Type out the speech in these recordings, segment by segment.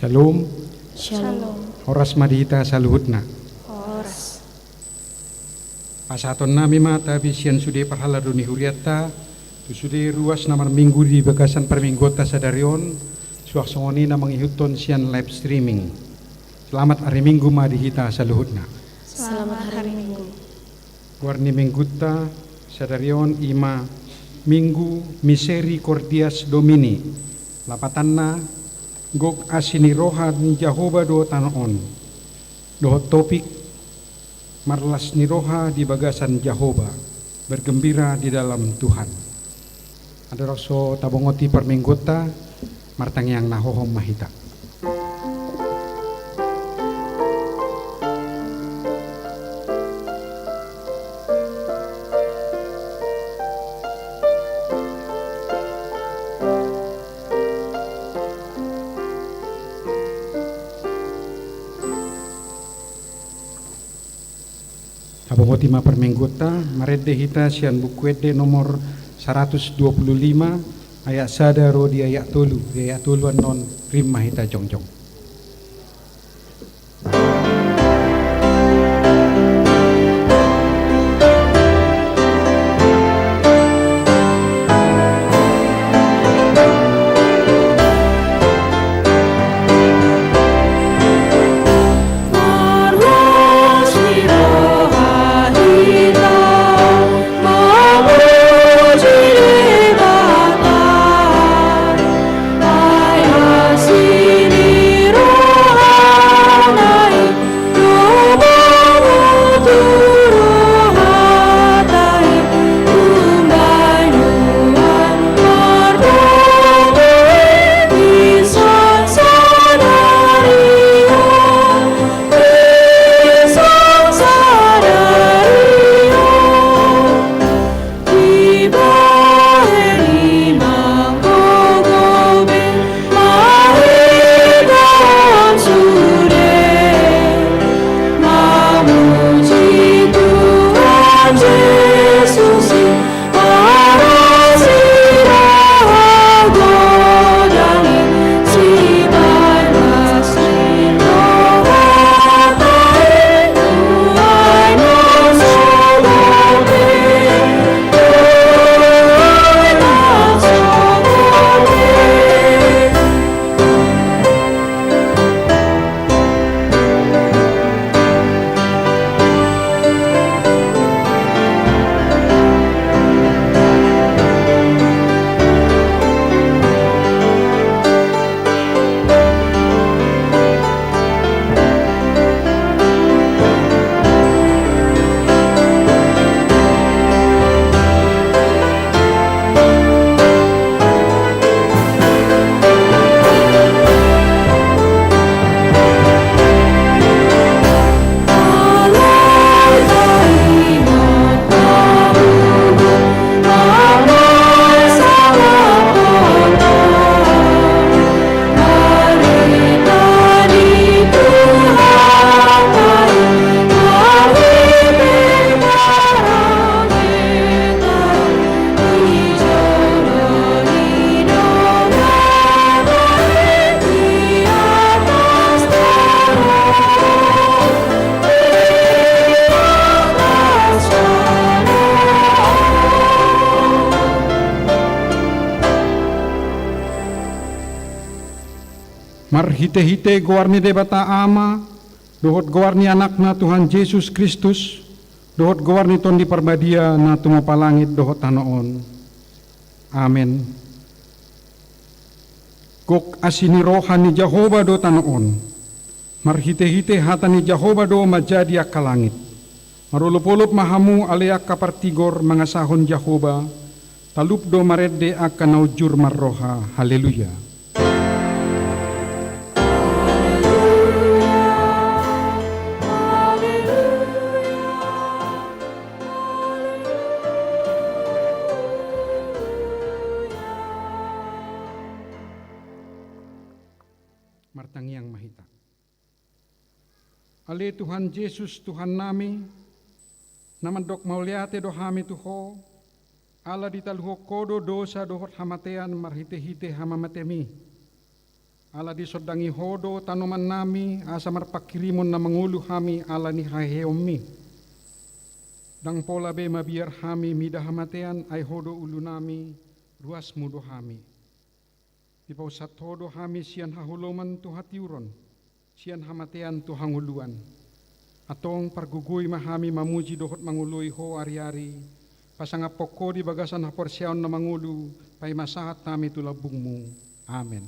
Shalom. Shalom. Horas madita saluhutna. Horas. Pasaton nami mata bisian sude parhala duni huriatta. Tu sude ruas namar minggu di bagasan perminggota sadarion. Suak songoni na mangihutton sian live streaming. Selamat hari Minggu madihita saluhutna. Selamat hari Minggu. Warni minggutta sadarion ima Minggu Misericordias Domini. Lapatanna gok asini roha ni Jehovah do tanaon. Do topik marlas ni roha di bagasan Jehovah, bergembira di dalam Tuhan. Ada raso tabongoti perminggota martang yang nahohom mahita. Abongotima perminggota marede hita sian bukuede nomor 125 ayat sadaro di ayat tolu non rimma hita jongjong. Marhite-hite goarni debata ama, dohot goarni anakna Tuhan Yesus Kristus, Dohot gawarniton di parbadia na tumapalangit dohot tanoon. Amen. Gok asini rohan ni Jehovah do tanoon. Marhite-hite hata ni Jehovah do majadi akalangit. Marulupulup mahamu aleak kapartigor mangasahon Jehovah. Talup do maredde akan naujur marroha. Haleluya. Martangiang mahita. Ale Tuhan Yesus Tuhan nami, namandok mauliate do hami tuho, ala ditaluho kodo dosa dohot hamatean marhite-hite hamamatemi. Ala disodangi hodo tanoman nami asa marpakirimon na mangulu hami ala ni haheomi. Dang pola be mabiar hami mida hamatean ay hodo ulu nami ruas mudo hami. Di pausat hodo hami sian hahuloman tu hatiuron, sian hamatean tu hanguluan. Atong parguguy mahami mamuji dohot mangului ho ari-ari, pasangapoko di bagasan haporsyaon na mangulu, pay masahat nami tulabungmu. Amen.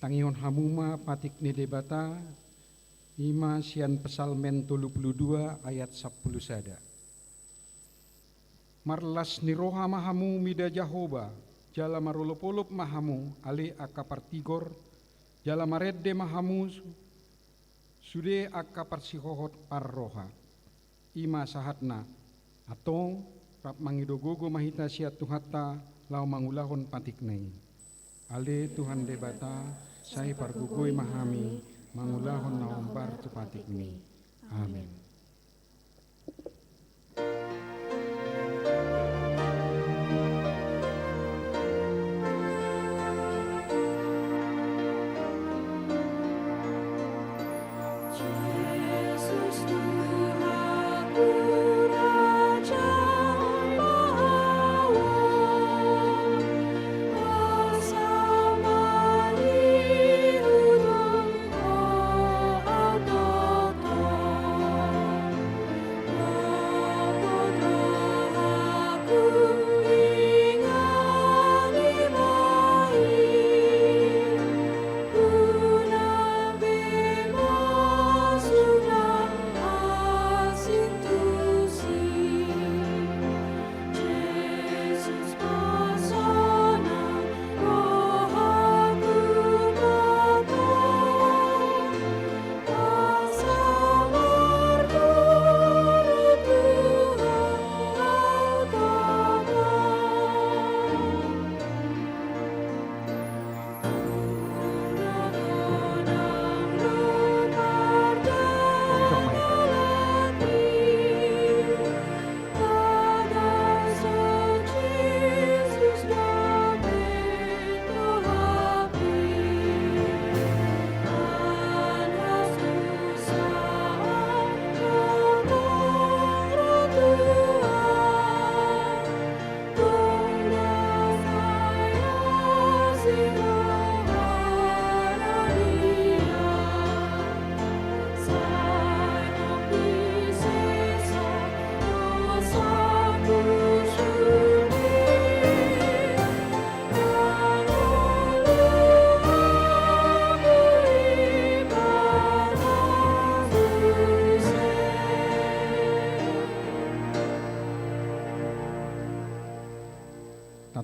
Tangion hamuma patik ni debata, ima sian pesalmen 32 ayat 10 sada. Marlas ni roha mahamu mida Jahoba, jala marulupulup mahamu ali akapartigor, jala maredde mahamu sude akaparsihohot parroha. Ima sahatna, atong rap mangidogogo mahita siat tuhata lau mangulahon patik nai. Ale Tuhan debata, saya pargugoy mahami, mangulahon na umbar tu patik ni. Amen.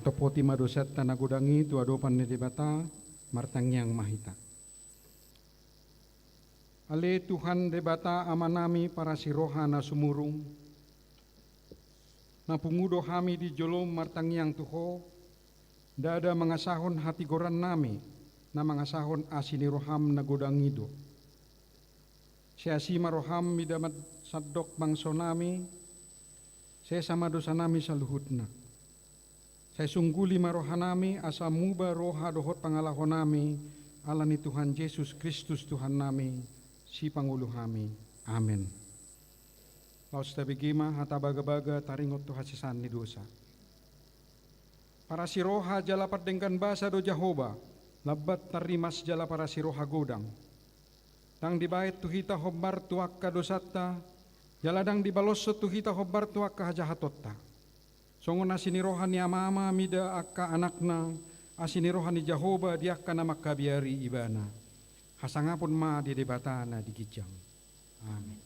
topoti madosat tanah godangi tu adopan ni debata martangyang mahita. Ale Tuhan debata amanami para siroha na sumurung, na pungudo hami di jolom martangyang tuho, dada mangasahon hati goran nami, na mangasahon asiniroham na godangido. Siasima roham midamat sadok bangso nami, saya sama dosa nami saluhutna. Saya sungguli marohanami asa muba roha dohot pangalahon nami, alani Tuhan Yesus Kristus Tuhan nami, si Pangulo kami. Amen. Laos tabigima hatabaga-baga taringot to hasisan ni dosa. Para siroha jala padengkan basa do Jahoba, labat tarimas jala para siroha godang. Dang dibait tuhita hobbar tuak ka dosatta, jala dang dibalosso tuhita hobbar tuak ka hajahatotta. Songon asiniroha ni amama mida akka anakna, asiniroha ni Jahoba diakka na makabiari ibana. Hasangapun ma di debata na digijang. Amin.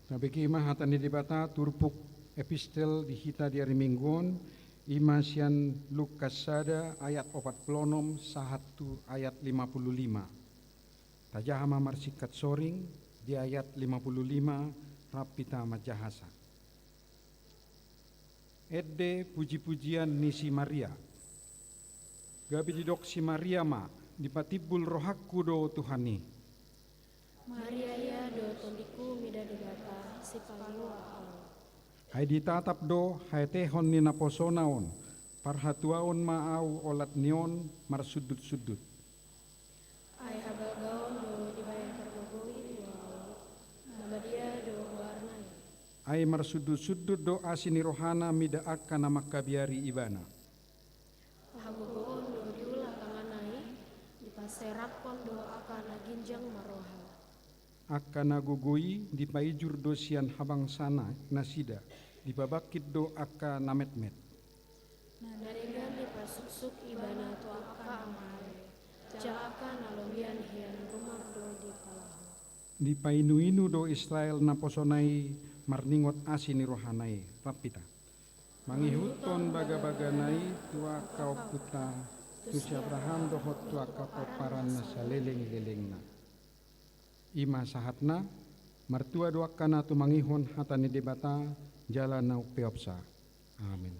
Nabikima hatan di debata turpuk epistel dihita di hari mingguan imasian Lukas sada ayat 46 sahatu ayat 55. Tajahama marsikat soring di ayat 55 rapita majahasa. Edde puji-pujian nisi Maria. Gabi didok si Maria ma dipatibul rohakku do Tuhani. Maria ya do toliku mida debata si Pangulo Allah. Hai ditatap do hai tehon ni naposonaon parhatuaon maau olat nion marsudut-sudut. Ai habagaon do dibayar pergogoi wow. Nabadia do warnai. Ai marsudut-sudut do asini rohana mida akka na makabiari ibana. Hagogoon do diulah kangana serap kondo akana ginjang maroha. Akana gugui di paijur dosian habang sana nasida di babakit do aka nametmet. Naringan di pasuksuk ibana tu aka amare. Ja aka nalombian hian rumah do di palahu. Di painu-inu do Israel na posonai marningot asini rohanai rapita. Mangihuton baga-baganai tua kau puta tu si Abraham dohot tua kapaparan na sa leleng-lelengna. Ima sahatna martua doakana tu mangihon hatani debata jala na upeopsa. Amin.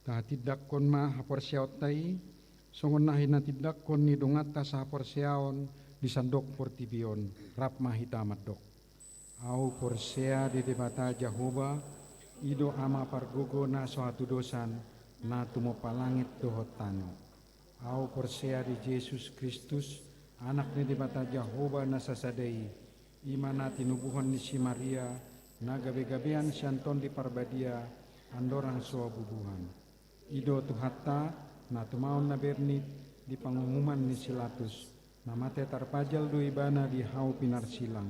Ta tidak kon ma haporsiaot tai songon nahi na tidak kon ni dongata sa haporsiaon di sandok portibion rap mahitamat dok. Au porsea di debata Jahoba ido ama pargogo na suatu dosan na tumo palangit dohot tano. Au porsea di Yesus Kristus anak ni debata Jahoba na sasadai imana tinubuhon ni si Maria na gabe-gabean sianton di parbadia andorang soa bubuhan. Ido tu hatta na tumaon na bernit di pangumuman ni Silatus na mate tarpajal do ibana di hau pinar silang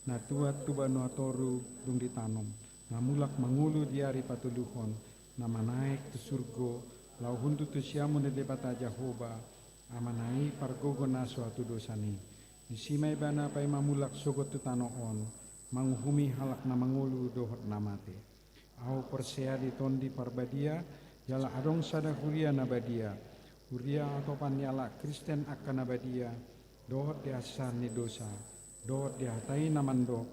na tuat tuba no atoru dung ditanom na mulak mangulu di ari patuluhon na manaik tu surgo lau hundu tu siamu ni debata Jahoba amanai pargogo na suatu dosani di simai bana pai mamulak sogot tu tanoon manguhumi halak na mangulu dohot na mate au persea di tondi parbadia yala adong sada huria nabadia huria atau panyala Kristen akan nabadia dohot di asar ni dosa dohot di hatai namandok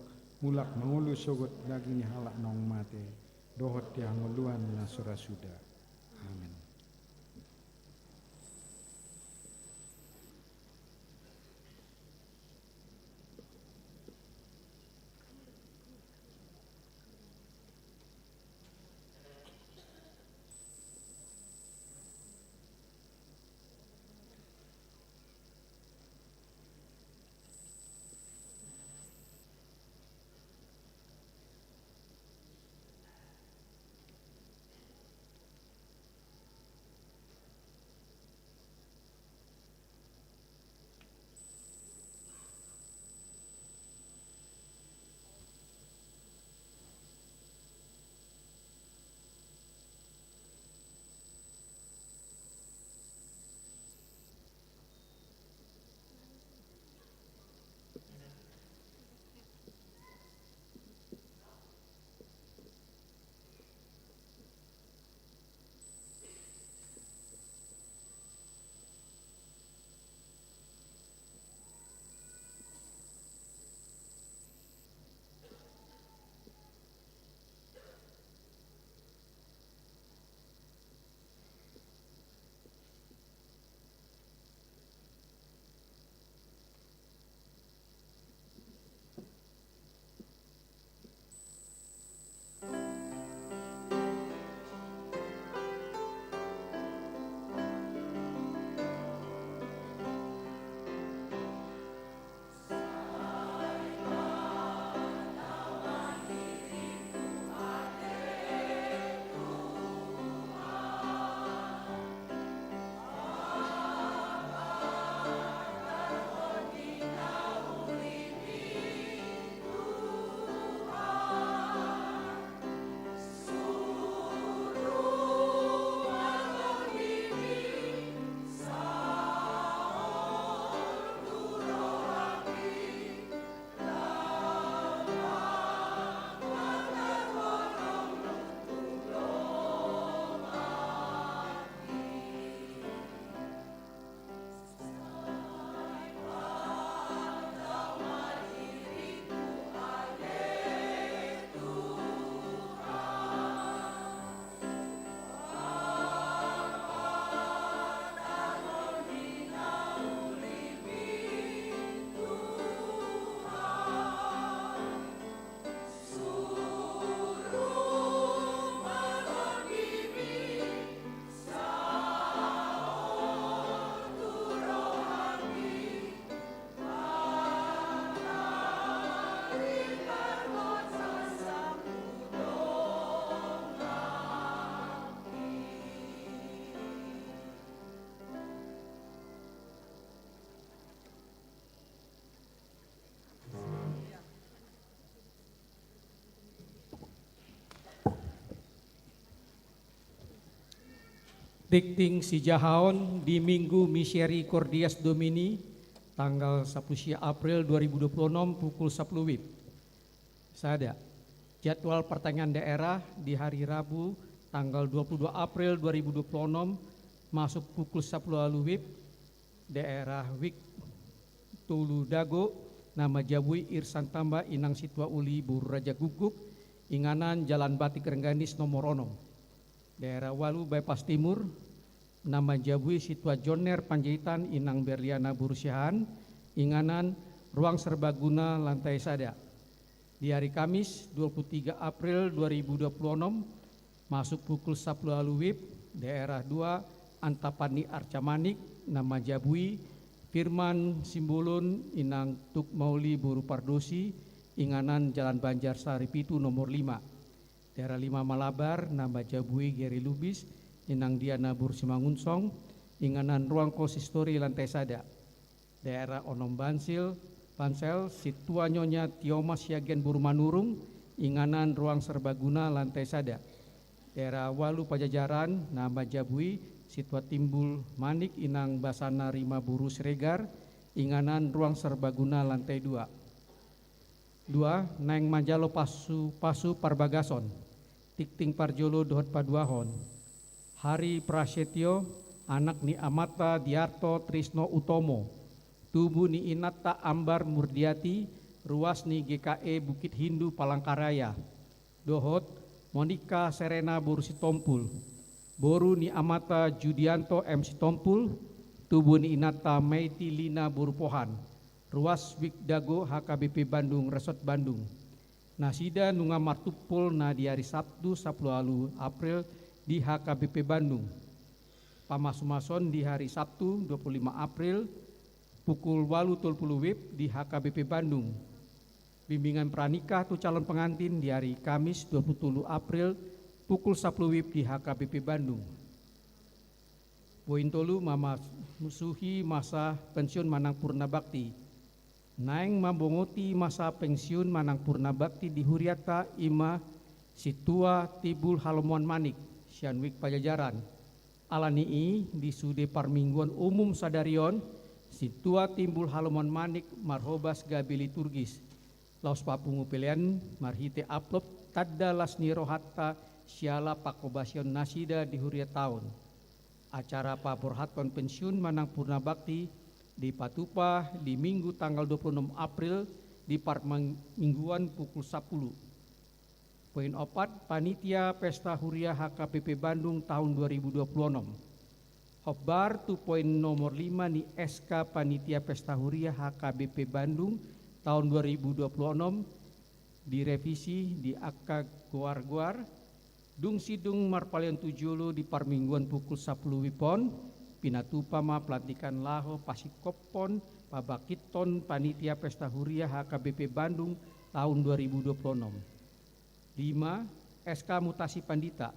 mulak mangulu sogot daging halak nong mate dohot di anguluan na surasuda. Amin. Tikting si Jahaon di Minggu Misericordias Domini tanggal 10 April 2026 pukul 10 WIB. Sada. Jadwal pertanyaan daerah di hari Rabu tanggal 22 April 2026 masuk pukul 10 WIB. Daerah Wik Tulu Dago, nama Jabui Irsan Tamba Inang Sitwa Uli Buru Raja Guguk, Inganan Jalan Batik Rengganis nomor 6. Daerah Walu Bypass Timur, nama Jabui Sitwa Joner Panjaitan Inang Berliana Bursiahan, Inganan Ruang Serbaguna Lantai Sada. Di hari Kamis 23 April 2026 masuk pukul 10 WIB, daerah 2 Antapani Arcamanik, nama Jabui Firman Simbolon Inang Tuk Mauli Buru Pardosi, Inganan Jalan Banjarsari Pitu nomor 5. Daerah 5 Malabar, nama Jabui Geri Lubis, Inang Diana Bursimangunsong, Inganan Ruang Konsistori Lantai Sada. Daerah Onom Bansel, Situa Nyonya Tioma Siagen Burmanurung, Inganan Ruang Serbaguna Lantai Sada. Daerah Walu Pajajaran, nama Jabui, Sitwa Timbul Manik, Inang Basana Rima Buru Sregar, Inganan Ruang Serbaguna Lantai 2. 2. Naeng Manjalo Pasu Parbagason, Tikting Parjolo Dohot Paduahon. Hari Prasetyo, anak ni Amata Diarto Trisno Utomo, tubuh ni Inata Ambar Murdiati, ruas ni GKE Bukit Hindu Palangkaraya. Dohot Monika Serena Bursi Tompul, boru ni Amata Judianto MC Tompul, tubuh ni Inata Meiti Lina Burupohan, ruas Wikdago HKBP Bandung Resort Bandung. Nasida nunga martupul na di hari Sabtu 10 April di HKBP Bandung. Pamasumason di hari Sabtu 25 April pukul 8.30 WIB di HKBP Bandung. Bimbingan pranikah tu calon pengantin di hari Kamis 27 April pukul 10 WIB di HKBP Bandung. Poin tolu musuhi masa pensiun Manang Purna Bakti. Naeng mambongoti masa pensiun Manang Purna Bakti di Huriata Ima Situa Tibul Halomuan Manik, Sianwik Pajajaran. Alanii di Sude Parmingguan Umum Sadarion, Situa Timbul Halomuan Manik Marhobas Gabi Liturgis. Laos Papungu Pilihan Marhite Aplop Tadda Lasni Rohatta Siala Pakobasion Nasida di Huriat Tahun. Acara Paborhaton pensiun Manang Purna Bakti di Patupa di Minggu tanggal 26 April di Parmingguan pukul 10. Poin 4, Panitia Pesta Huria HKBP Bandung tahun 2026. Hobbar tu poin nomor 5 ni SK Panitia Pesta Huria HKBP Bandung tahun 2026 direvisi di Akka Goar-Goar Dung Sidung Marpalian Tujulu di Parmingguan pukul 10 Wipon. Pinatupama pelantikan laho pasikopon pabakiton Panitia Pesta Huria HKBP Bandung tahun 2026. 5. SK Mutasi Pandita.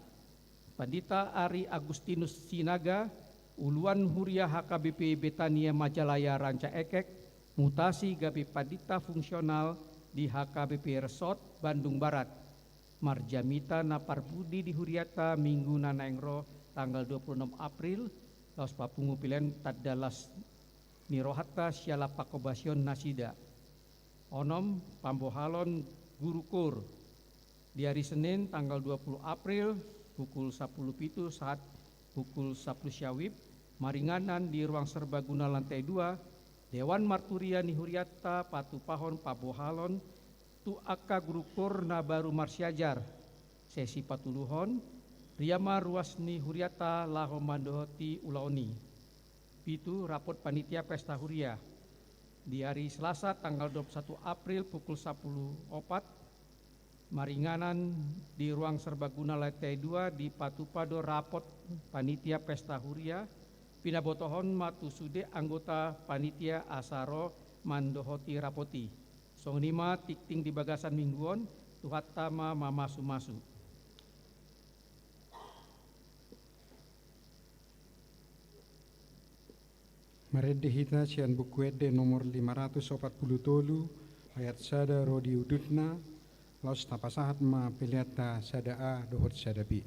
Pandita Ari Agustinus Sinaga, Uluan Huria HKBP Betania Majalaya Ranca Ekek, mutasi gabi Pandita fungsional di HKBP Resort Bandung Barat. Marjamita Naparbudi di Huriata Minggu Nanaengro tanggal 26 April. Laos Papungu Pilihan Tadalas Nirohatta Siala Pakobasion Nasida. Onom Pambohalon Gurukur di hari Senin tanggal 20 April pukul 10 pitu saat pukul 10 Syawib Maringanan di Ruang Serbaguna Lantai 2 Dewan Marturia Nihuriata Patu Pahon Pabohalon Tu Aka Gurukur Nabaru Marsiajar sesi patuluhon Riyama Ruasni Huriata Laho Mandohoti Ulaoni. Pitu rapot Panitia Pesta Huria di hari Selasa tanggal 21 April pukul 10.04 Maringanan di Ruang Serbaguna Lantai 2 di Patupado rapot Panitia Pesta Huria Pinabotohon Matusude anggota Panitia Asaro Mandohoti Rapoti. Songnima Tikting di Bagasan Mingguon Tuhatama Mamasu-masu. Marede hita sian bukuede nomor 540 ayat sada rodi udutna laos tapasahat ma peliata sada a dohot sada bi.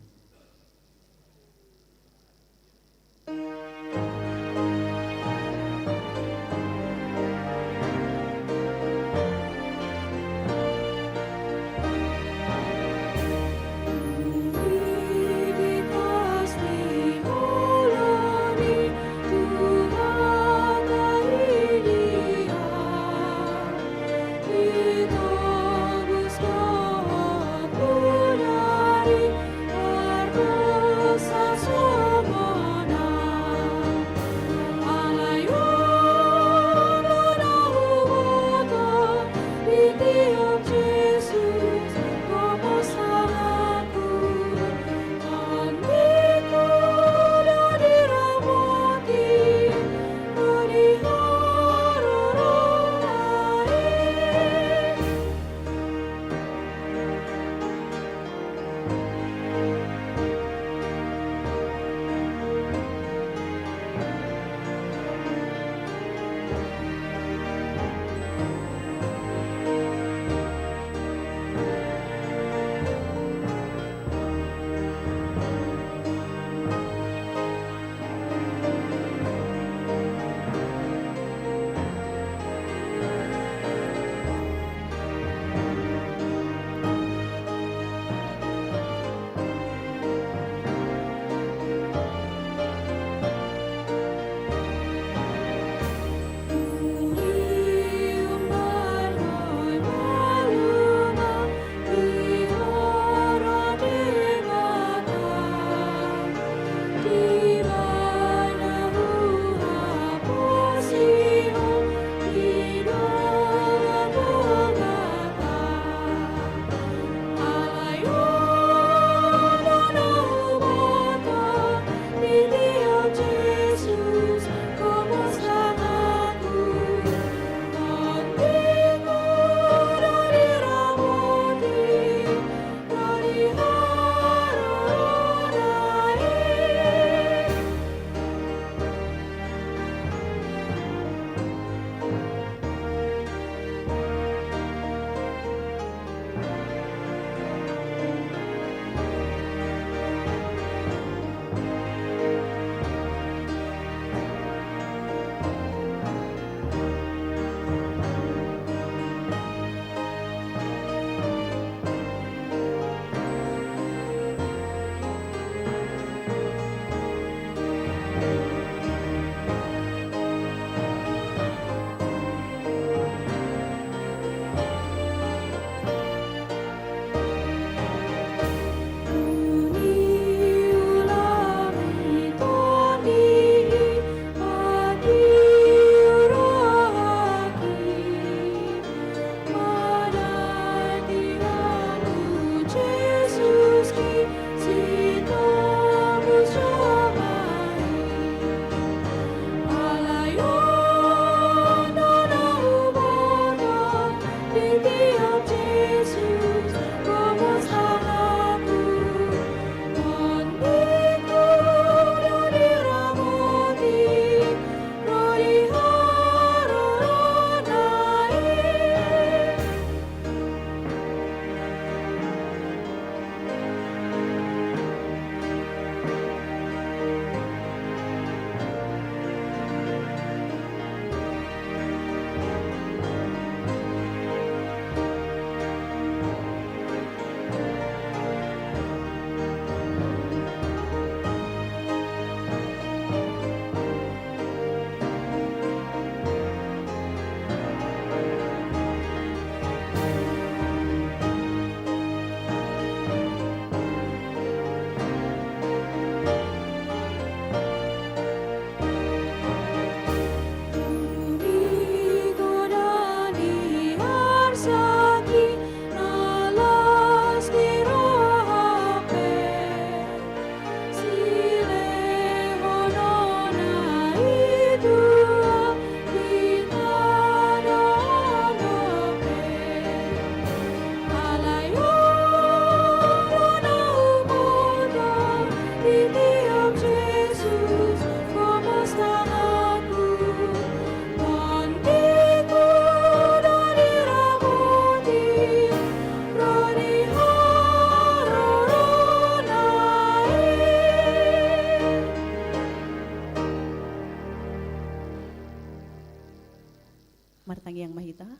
Martang yang mahita,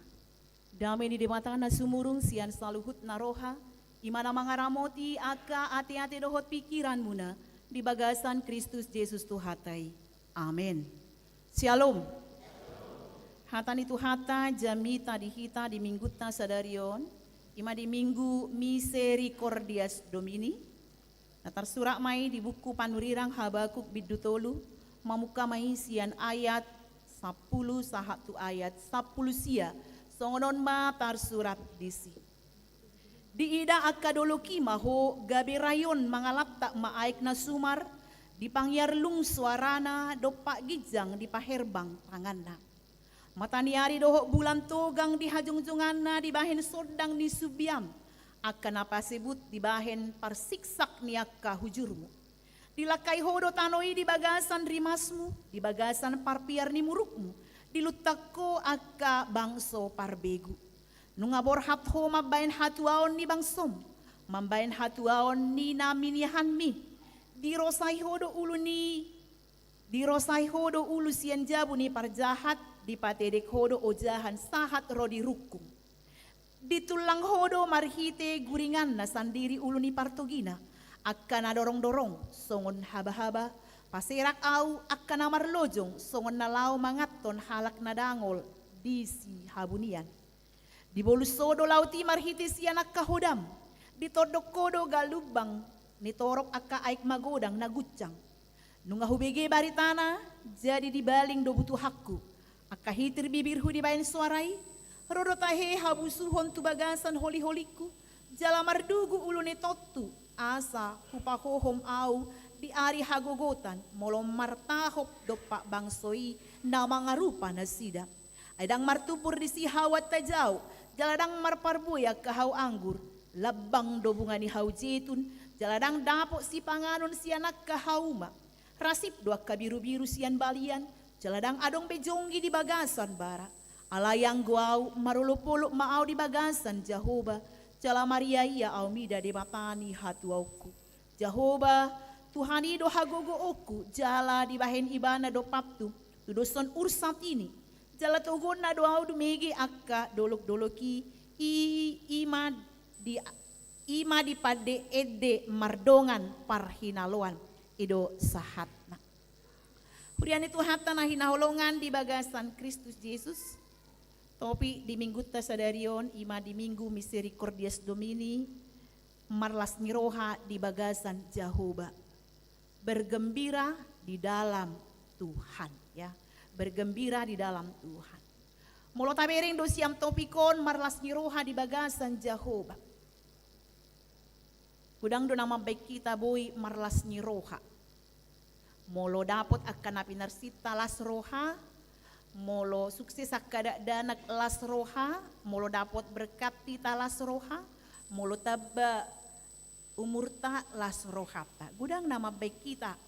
damai di mata na sumurung sian saluhut naroha, imana mangaramoti aka ati-ati dohot pikiran muna di bagasan Kristus Yesus Tuhatai. Amin. Shalom. Hatan itu hata jamita di hita di minggu ta sadarion, ima di minggu misericordias Domini. Natar surak mai di buku panurirang Habakuk bidutolu, mamuka mai sian ayat 10 sahatu ayat 10 sia, songonon matar surat disi. Di ida akadoloki maho gabe rayon mangalapta maaik na sumar, di pangyarlung suarana dopak gijang di paherbang tanganna. Mataniari dohok bulan togang di hajungjunganna di bahen sodang di subiam, akan apa sebut di bahen parsiksak niaka hujurmu. Dilakai hodo tanoi di bagasan rimasmu, di bagasan parpiar ni murukmu, dilutakko akka bangso parbegu. Nungabor hatho mabain hatuaon ni bangsom, mambain hatuaon ni naminihan mi, dirosai hodo ulu sian jabu ni parjahat, di patedek hodo ojahan sahat rodi rukung. Ditulang hodo marhite guringan na sandiri ulu ni partogina, akan adorong-dorong songon haba-haba, paserak au akan amarlojong songon nalau mangaton halak nadangol di si habunian. Di bolus sodo lauti marhite sian akka hodam, ditodok kodo galubang, nitorok akka aik magodang nagucang. Nunga hubege baritana, jadi dibaling do butuh hakku, akka hitir bibirhu di bayan suarai, rodo tahe habusuhon tu bagasan holi-holiku, jalamar dugu ulune totu, asa hupahohom au, di ari hagogotan, molom martahop dopak bangsoi, na mga rupa na sida. Aydang martupur di si hawat tajau, jaladang marparbuya kahau anggur, labang do bunga ni hau jetun, jaladang dapok si panganon si anak kahauma, rasip dua kabiru-biru sian balian, jaladang adong bejonggi di bagasan bara, alayang guau marulupuluk maau di bagasan Jahoba, jala Maria ia au mida de batani hatuauku. Jahoba, Tuhani do hagogo oku, jala di bahen ibana do paptu, tu doson ursat ini, jala togon na do au dumegi akka dolok-doloki ima di pade ede mardongan parhinaloan ido sahatna. Hurian itu hata na hinaholongan di bagasan Kristus Yesus. Topi di minggu tasadarion ima di minggu misericordias Domini marlas niroha di bagasan Jahoba. Bergembira di dalam Tuhan ya. Bergembira di dalam Tuhan. Molo tabering do siam topikon marlas niroha di bagasan Jahoba. Kudang do nama baik kita boy marlas niroha. Molo dapot akan apinarsita las roha, molo sukses akada danak las roha, molo dapot berkat tita las roha, molo taba umurta las rohata. Gudang nama baik kita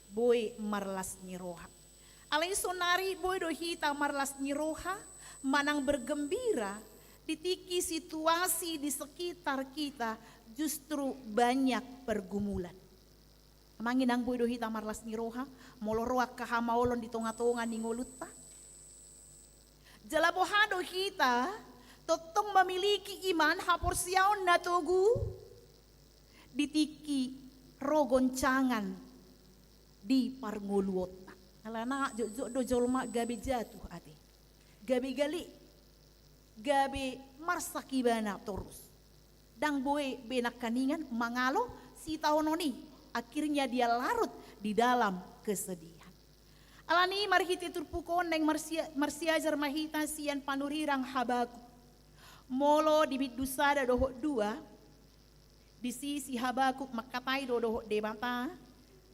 boy marlas niroha. Alai sonari boy do hita marlas niroha, manang bergembira, ditiki situasi di sekitar kita justru banyak pergumulan. Manginang boy do hita marlas niroha, moloroak kahamaolon di tonga-tonga ni ngolutta. Jalabohado hita, totong memiliki iman haporsiaon na togu, ditiki rogoncangan di parngoluota. Alana jok do jolma gabi jatuh ate. Gabi gali, gabi marsakibana torus. Dang boy benak kaningan mangalo si tahunoni. Akhirnya dia larut di dalam kesedihan. Alani marhiti turpukon neng marsiajar mahita sian panurirang Habakuk. Molo di bidusada dohok dua, di sisi Habakuk makatai do dohok debata,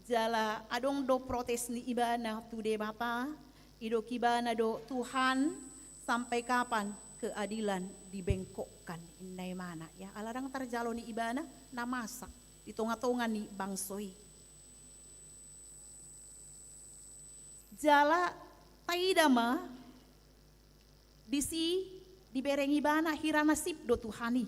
jala adong do protes ni ibana tu debata, ido kibana do Tuhan sampai kapan keadilan dibengkokkan inai mana ya. Alarang terjalo ni ibana namasak di tonga-tonga ni bangsoi. Jala taidama disi diberengi bana hira nasib do Tuhani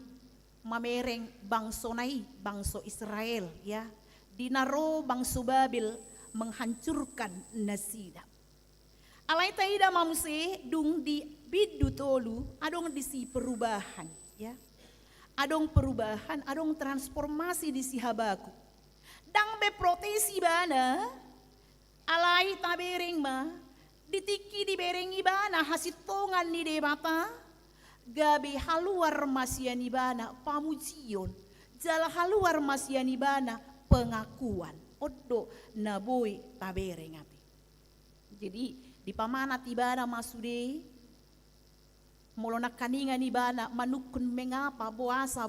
mamereng bangso nai bangso Israel ya dinaro bangso Babil menghancurkan nasida. Alai taidama muse dung di bidu tolu adong disi perubahan ya. Adong perubahan, adong transformasi di si Habakuk. Dang be protesi bana, alai tabering ma, Ditiki di bereng ibana hasitongan ni debata. Gabi haluar masyan ibana pamujion. Jala haluar masyan ibana pengakuan. Odo naboi tabereng ati. Jadi di pamana tibana masude molo nakaningan ibana manukun mengapa boasa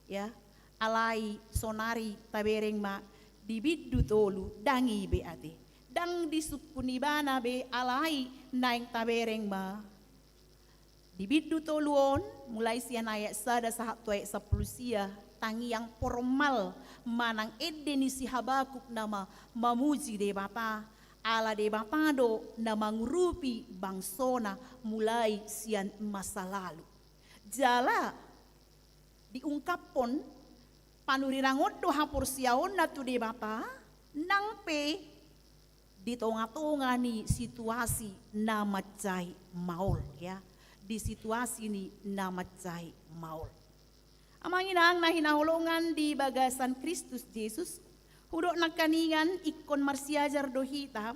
ya alai sonari tabereng ma dibiddu tolu dangi be ate dang disukun ibana be alai naing tabereng ma dibiddu toluon mulai sian ayat sada sahat tuai sapulusia tangi yang formal manang edeni si Habakuk nama mamuji de bapa ala de bapado na mangurupi bangsona mulai sian masa lalu. Jala diungkapon panurirangon do hapur siaon na tu de bapa nangpe di tonga-tonga ni situasi na macai maul ya. Di situasi ni na macai maul. Amanginang na hinahulungan di bagasan Kristus Yesus hudok nakaningan ikon marsiajar dohita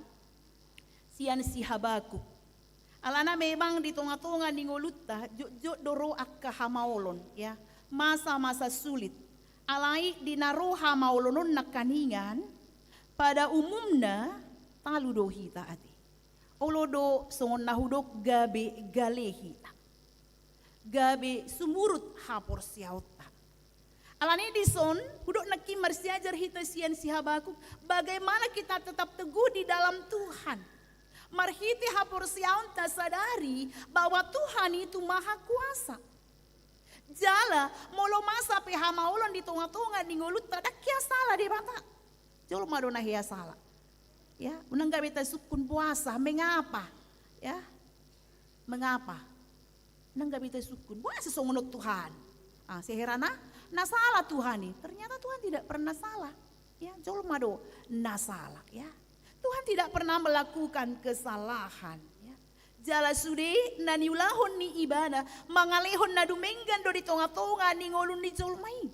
sian si Habakuk. Alana memang di tonga-tonga ni ngoluta jok doro akka hamaolon ya. Masa-masa sulit. Alai dinaro hamaolonon nakaningan pada umumna talu dohita ati. Olodo songon nahudok gabe galehita. Gabe sumurut hapor siauta. Alani dison, hudok naki marsiajar hita sian si Habakuk, bagaimana kita tetap teguh di dalam Tuhan. Marhiti hapor siaun tak sadari bahwa Tuhan itu maha kuasa. Jala molo masa peha maulon di tonga-tonga di ngolut tak kia salah di bata. Jolo madona hia salah. Ya, unang gabi ta sukun puasa, mengapa? Ya, mengapa? Unang gabi ta sukun puasa songonot Tuhan. Ah, seherana na salah Tuhan nih. Ternyata Tuhan tidak pernah salah. Ya, jolo mado na salah ya. Tuhan tidak pernah melakukan kesalahan ya. Jala sude na niulahon ni ibadah mangalehon na dumenggan do di tonga-tonga ni ngolun ni jolmai.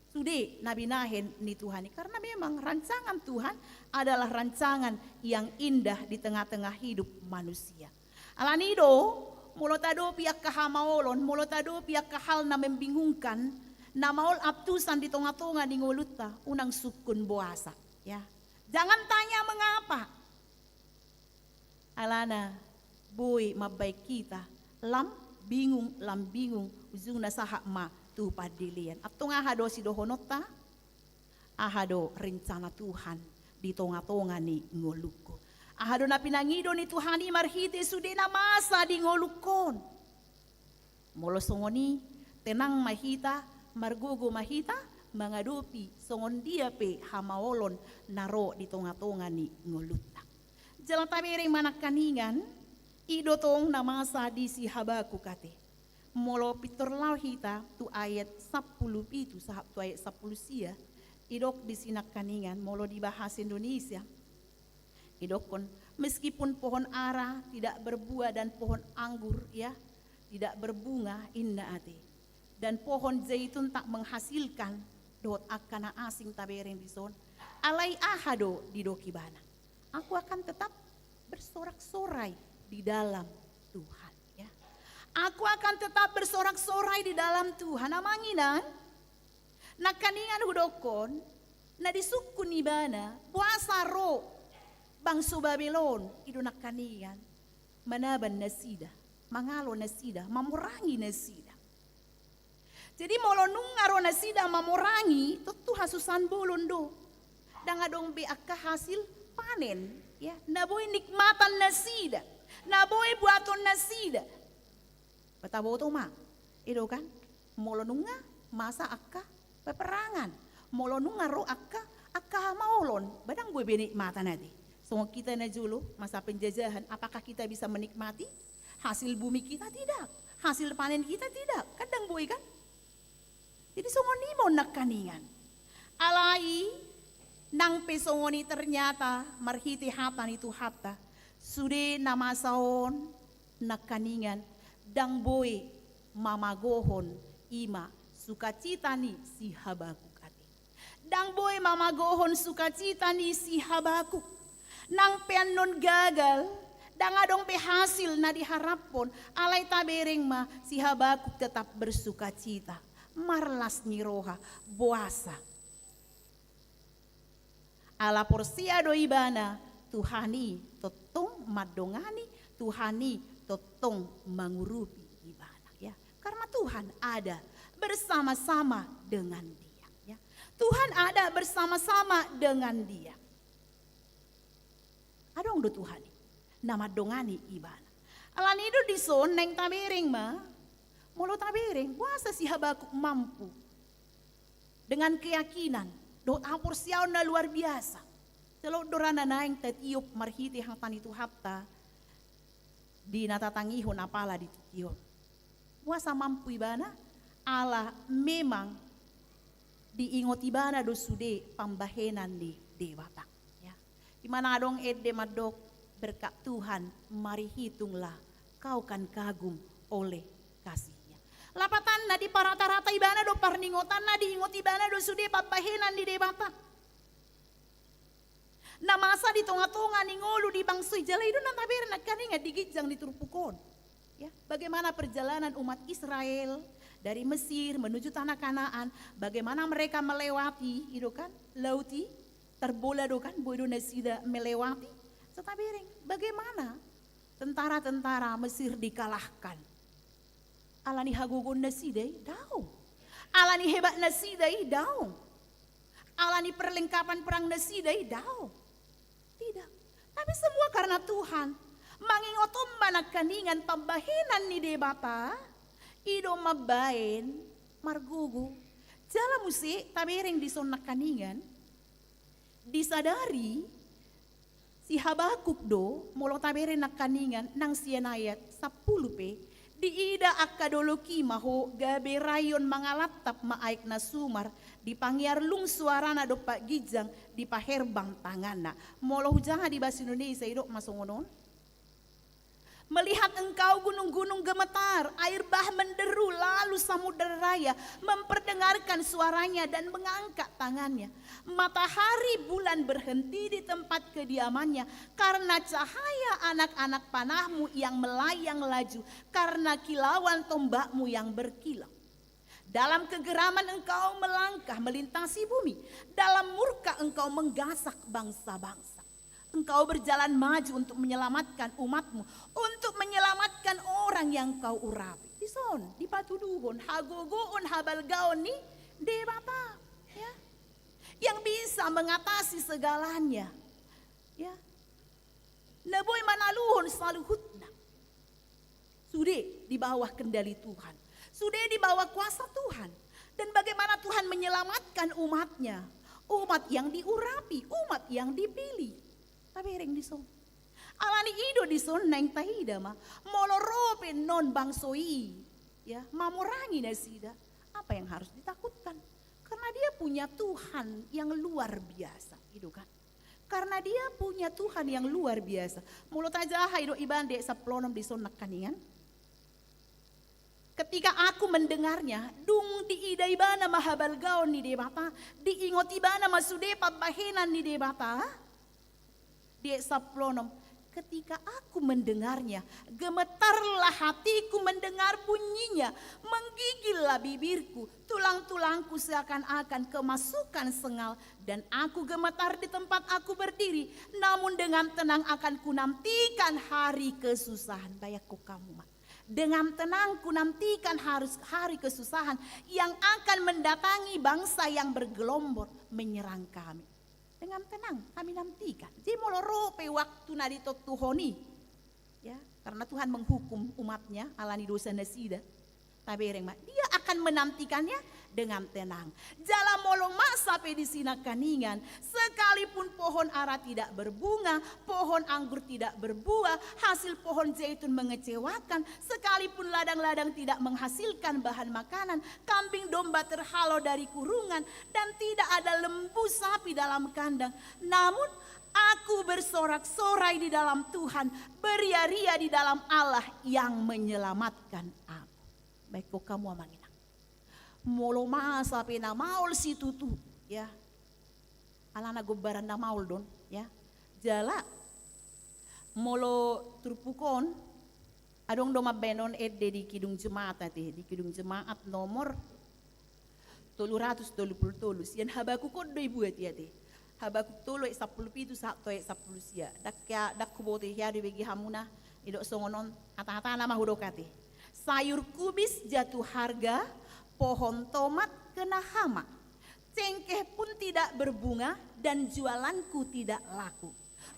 Sude nabinahen ni Tuhan karena memang rancangan Tuhan adalah rancangan yang indah di tengah-tengah hidup manusia. Alanido mulo tado piak kahamaolon, mulo tado piak kahal na membingungkan, na maol aptusan di tonga-tonga di ngoluta unang sukun boasa ya. Jangan tanya mengapa. Alana boy mabay kita lam bingung ujung nasaha ma tu padilian. Atong ahado si dohonota ahado rencana Tuhan di tonga-tonga ni ngoluko. Ahado na pinangido ni Tuhan ni marhite sude na masa di ngolukon. Molo songoni tenang mahita margugo mahita mengadupi songon dia pe hamaolon naro di tonga-tonga ni ngoluta. Jalan tabereng manakaningan idotong na masa di si Habakuk kate. Molo pitor hita tu ayat 10 itu sahab tu ayat 10 sia idok di sinakaningan molo di bahasa Indonesia. Idokon meskipun pohon ara tidak berbuah dan pohon anggur ya tidak berbunga inna ate dan pohon zaitun tak menghasilkan dot akana asing tabereng di son alai ahado di dokibana aku akan tetap bersorak-sorai di dalam Tuhan ya aku akan tetap bersorak-sorai di dalam Tuhan amanginan nakaningan hudokon na disukun ibana puasa ro bangso Babylon ido nakaningan manaban nasida mangalo nasida mamurangi nasida. Jadi molo nungaro nasida mamurangi tentu hasusan bolondo. Dangadong be akka hasil panen ya. Naboy nikmatan nasida. Naboy buaton nasida. Pataboto ma. Ido kan molo nunga masa akka peperangan. Molo nungaro akka maulon. Badang gue benikmatan nanti. So kita na julo masa penjajahan apakah kita bisa menikmati hasil bumi kita? Tidak. Hasil panen kita tidak. Kadang boy kan. Jadi songoni mo nakaningan. Alai nang pesongoni ternyata marhiti hatan itu hata. Sude namasaon nakaningan. Dang boy mamagohon ima sukacita ni si Habakuk ati. Dang boy mamagohon sukacita ni si Habakuk. Nang pean non gagal, dangadong pe hasil na diharapon, alay tabereng ma si Habakuk tetap bersuka cita. Marlas ni roha, buasa. Ala porsia do ibana, Tuhani totong madongani, Tuhani totong mengurupi ibana. Ya, karena Tuhan ada bersama-sama dengan dia. Ya. Tuhan ada bersama-sama dengan dia. Adong do Tuhan, nama dongani ibana. Alan itu dison neng tabereng ma, mulu tabereng, puasa si Habakuk mampu dengan keyakinan, do ampur siaw na luar biasa. Selo dorana naing tetiup marhiti hang tani tu hapta di natatangihon apala di tikion. Puasa mampu ibana, ala memang diingot ibana do sude pambahenan di dewata. Ya. Dimana dong edde madok berkat Tuhan, mari hitunglah kau kan kagum oleh kasihnya. Lapatan na di parata-rata ibana do parningotan na diingot ibana do sude pambahenan di dewata. Na masa di tonga-tonga ni ngolu di bangsui jala itu nanti biar nak kaninga digijang di turpukon. Ya, bagaimana perjalanan umat Israel dari Mesir menuju tanah Kanaan, bagaimana mereka melewati itu kan lauti terbola do kan bodo nasida melewati. Setabiring bagaimana tentara-tentara Mesir dikalahkan. Alani hagugun nasidai daun. Alani hebat nasidai daun. Alani perlengkapan perang nasidai daun. Tidak, tapi semua karena Tuhan. Mangingotom manak kaningan pambahinan ni debata, ido mabain margugu. Jala musi tabereng di sonak kaningan, disadari si Habakuk do molo tabereng nak kaningan nang sianayat 10p diida akadoloki maho gabe rayon mangalatap maaik na sumar di pangiarlung suarana do pak gijang di paherbang tangana molo hujangan di bahasa Indonesia idok masongonon. Melihat engkau gunung-gunung gemetar, air bah menderu lalu samudera raya memperdengarkan suaranya dan mengangkat tangannya. Matahari bulan berhenti di tempat kediamannya karena cahaya anak-anak panahmu yang melayang laju, karena kilauan tombakmu yang berkilau. Dalam kegeraman engkau melangkah melintasi bumi, dalam murka engkau menggasak bangsa-bangsa. Engkau berjalan maju untuk menyelamatkan umatmu, untuk menyelamatkan orang yang kau urapi. Dison, di patuduhon, hagogoon, habalgaon ni debata, ya, yang bisa mengatasi segalanya, ya. Neboy manaluhon selalu hutna, sudah di bawah kendali Tuhan, sudah di bawah kuasa Tuhan, dan bagaimana Tuhan menyelamatkan umatnya, umat yang diurapi, umat yang dipilih. Tabereng dison. Alani ido dison neng tahida ma molorope non bangsoi ya mamurangi nasida. Apa yang harus ditakutkan? Karena dia punya Tuhan yang luar biasa, itu kan. Karena dia punya Tuhan yang luar biasa. Mulut aja ido ibande saplonom dison nak kaningan. Ketika aku mendengarnya, dung diida ibana mahabalgaon ni debata, diingot ibana masude pabahenan ni debata. Dia saplonom, ketika aku mendengarnya, gemetarlah hatiku mendengar bunyinya, menggigillah bibirku, tulang-tulangku seakan-akan kemasukan sengal, dan aku gemetar di tempat aku berdiri, namun dengan tenang akan kunantikan hari kesusahan. Bayakku kamu, dengan tenang kunantikan hari kesusahan yang akan mendatangi bangsa yang bergelombor menyerang kami. Dengan tenang kami nantikan. Jadi molorope waktu nadi tuhoni, ya, karena Tuhan menghukum umatnya alani dosa nasida. Tabereng mak, dia akan menantikannya dengan tenang. Jala molong masa pedisina kaningan, sekalipun pohon ara tidak berbunga, pohon anggur tidak berbuah, hasil pohon zaitun mengecewakan, sekalipun ladang-ladang tidak menghasilkan bahan makanan, kambing domba terhalau dari kurungan, dan tidak ada lembu sapi dalam kandang. Namun aku bersorak-sorai di dalam Tuhan, beria-ria di dalam Allah yang menyelamatkan aku. Baik kok kamu amangina. Molo masa pena maul si tutu, ya. Alana gobaran na maul don, ya. jala molo turpukon adong doma benon edde di kidung jemaat di kidung jemaat nomor 323 sian Habakuk doi buat ya teh Habakuk tolo 10 pitu sakto 10 sia dak kubote ya di begi hamuna idok songonon ata-ata nama hudokate sayur kubis jatuh harga pohon tomat kena hama cengkeh pun tidak berbunga dan jualanku tidak laku.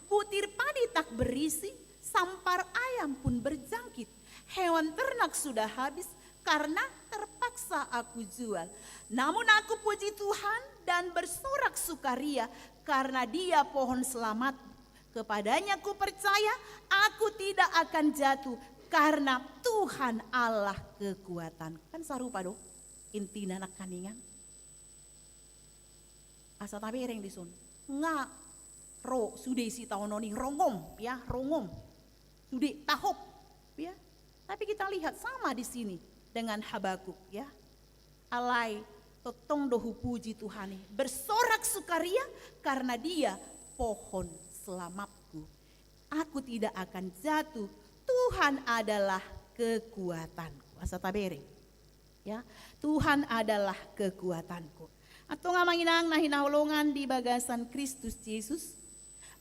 Butir padi tak berisi, sampar ayam pun berjangkit. Hewan ternak sudah habis karena terpaksa aku jual. Namun aku puji Tuhan dan bersorak sukaria karena Dia pohon selamat. Kepadanya ku percaya aku tidak akan jatuh karena Tuhan Allah kekuatan. Kan sarupa dong intina nak kaningan. Asa tabereng disun. Nga ro sudah si tahun noni rongom ya rongom sudah tahop ya tapi kita lihat sama di sini dengan Habakuk ya alai totong dohu puji Tuhan bersorak sukaria karena Dia pohon selamatku aku tidak akan jatuh Tuhan adalah kekuatanku asa tabereng ya Tuhan adalah kekuatanku atau ngamanginang nahinahulungan di bagasan Kristus Yesus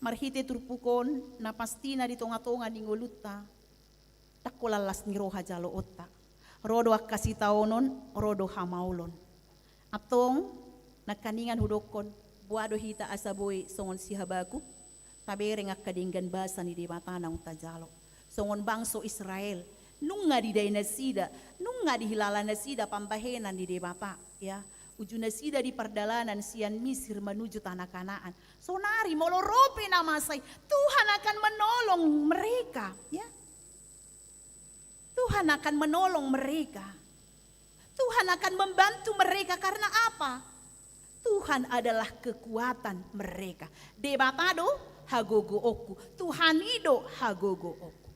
marhite turpukon na pastina di tonga-tonga di ngoluta takolalas ni roha jalo otta rodo akasi taonon rodo hamaulon atong nakaningan hudokon buado hita asaboy songon si Habakuk tabereng akadinggan basa ni di matana unta jalo songon bangso Israel nunga di daina sida nunga di hilala nasida pambahenan di mata ya ujuna sida di perdalanan sian Misir menuju tanah Kanaan. Sonari molorope nama saya. Tuhan akan menolong mereka, ya. Tuhan akan menolong mereka. Tuhan akan membantu mereka karena apa? Tuhan adalah kekuatan mereka. Debatado hagogo oku. Tuhan ido hagogo oku.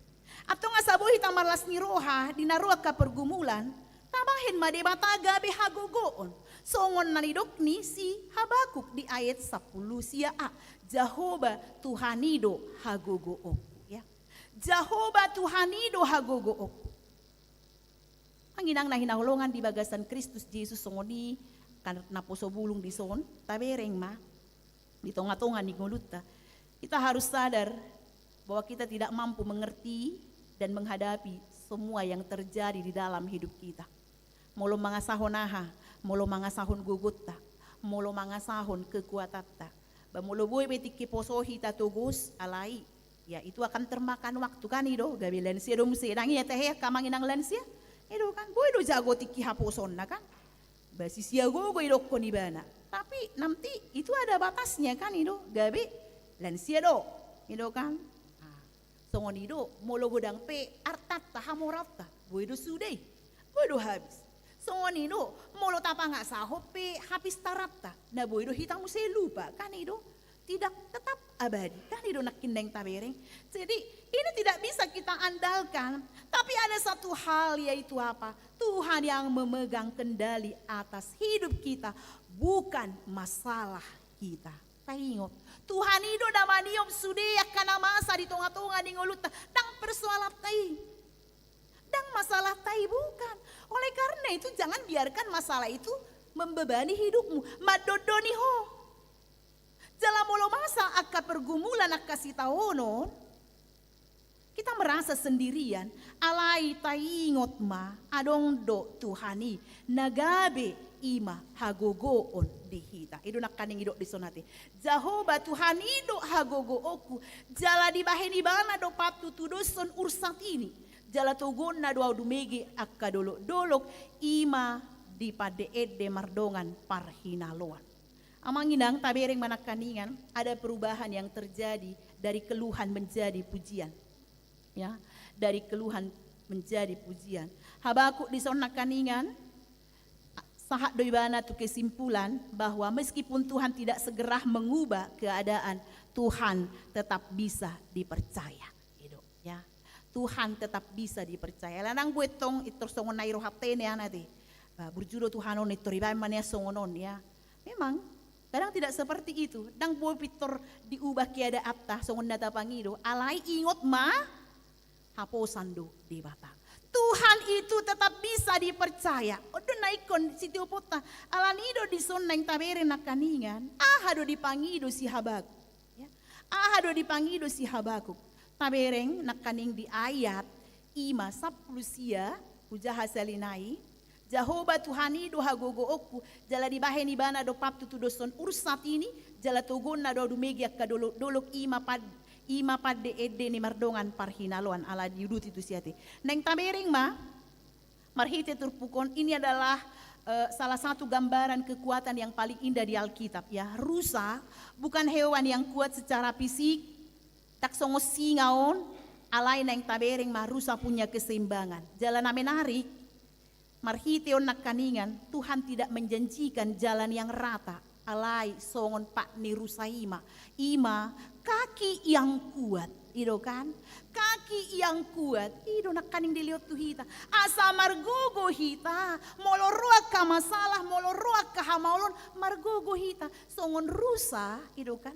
Atau ngasabo hitam marlas niroha dinaruak ka pergumulan. Tabahin madebata gabe hagogoon. Songon nanidok ni si Habakuk di ayat 10 sia a. Jehovah Tuhanido hagogo oku ya. Jehovah Tuhanido hagogo oku. Anginang nahinahulungan di bagasan Kristus Yesus songoni kan naposo bulung di son tabereng ma di tonga-tonga ni nguluta. Kita harus sadar bahwa kita tidak mampu mengerti dan menghadapi semua yang terjadi di dalam hidup kita. Molo mangasahon molo mangasahon gugutta, molo mangasahon kekuatata. Bamulo boy betik kiposohi tatugus alai. Ya itu akan termakan waktu kan ido gabi lensia dom se nangi teh kamangin ang lensia. Ido kan boy do jago tiki haposon na kan. Basi siago go ido koni bana. Tapi nanti itu ada batasnya kan ido gabi lensia do. Ido kan. Songon ido molo godang pe artat tahamorata. Boy do sudai. Boy do habis. Songon ido molo tapa nggak sahope habis tarapta. Nah boy do hitamu saya lupa kan ido tidak tetap abadi kan ido nakindeng tabereng. Jadi ini tidak bisa kita andalkan. Tapi ada satu hal yaitu apa? Tuhan yang memegang kendali atas hidup kita bukan masalah kita. Ingat, Tuhan ido damaniom sudah akan masa di tonga-tonga di ngoluta dang persoalan tai. Dang masalah tai bukan. Oleh karena itu jangan biarkan masalah itu membebani hidupmu. Madodoni ho. Jala molo masa akka pergumulan akka sitaonon. Kita merasa sendirian. Alai taingot ma adong do Tuhani nagabe ima hagogoon dihita. Ido nakaning ido disonate. Jehovah Tuhan ido hagogo oku. Jala dibaheni bana do patu tudoson ursat ini. Jala togon na doa dumegi akka dolok ima di padeed de mardongan parhinaloan. Amanginang tabereng manakaningan ada perubahan yang terjadi dari keluhan menjadi pujian. Ya, dari keluhan menjadi pujian. Habakuk di sana kaningan sahat doibana tu kesimpulan bahwa meskipun Tuhan tidak segera mengubah keadaan, Tuhan tetap bisa dipercaya. Itu ya. Tuhan tetap bisa dipercaya. Lanang buetong itu songon nairo haptene anati. Berjuro Tuhanon itu ribai mania songonon ya. Memang Kadang tidak seperti itu. Dang boy pitor diubah kiada apta songon data pangido. Alai ingot ma haposan do di bata. Tuhan itu tetap bisa dipercaya. Odo naikon si tiopota. Alanido di soneng tabere nakaningan. Ahado dipangido si Habakuk. Ya. Ahado dipangido si Habakuk. Tabereng nakaning di ayat ima saplusia ujaha salinai. Jahoba Tuhani do hagogo oku jala di baheni bana do paptu tu doson ursat ini jala togonna do dumegi akka dolok ima pad de edde ni mardongan parhinaloan ala diudut itu siate. Neng tabering ma marhite turpukon ini adalah salah satu gambaran kekuatan yang paling indah di Alkitab ya. Rusa bukan hewan yang kuat secara fisik, tak songo singaon, alai neng tabering ma rusa punya keseimbangan. Jalan menarik. Marhiteon nakaningan, Tuhan tidak menjanjikan jalan yang rata. Alai songon pak ni rusaima. Ima kaki yang kuat. Ido kan? Kaki yang kuat. Ido nakaning dilihat tuhita. Asa margogo hita. Moloroak ka masalah, moloroak ka hamaulon. Margogo hita. Songon rusa. Ido kan?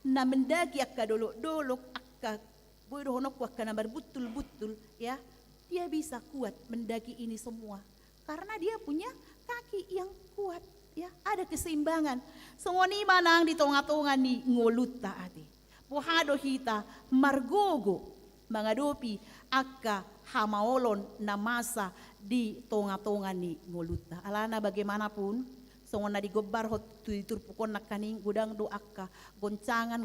Na mendaki akka dolok-dolok. Akka bodo honok akka na berbutul-butul. Ya. Dia bisa kuat mendaki ini semua. Karena dia punya kaki yang kuat, ya ada keseimbangan. Songoni manang di tonga-tonga ni ngoluta ate. Pohado hita margogo mangadopi akka hamaolon na masa di tonga-tonga ni ngoluta. Alana bagaimanapun, songona digobar hot turpukon nakaning gudang do akka goncangan,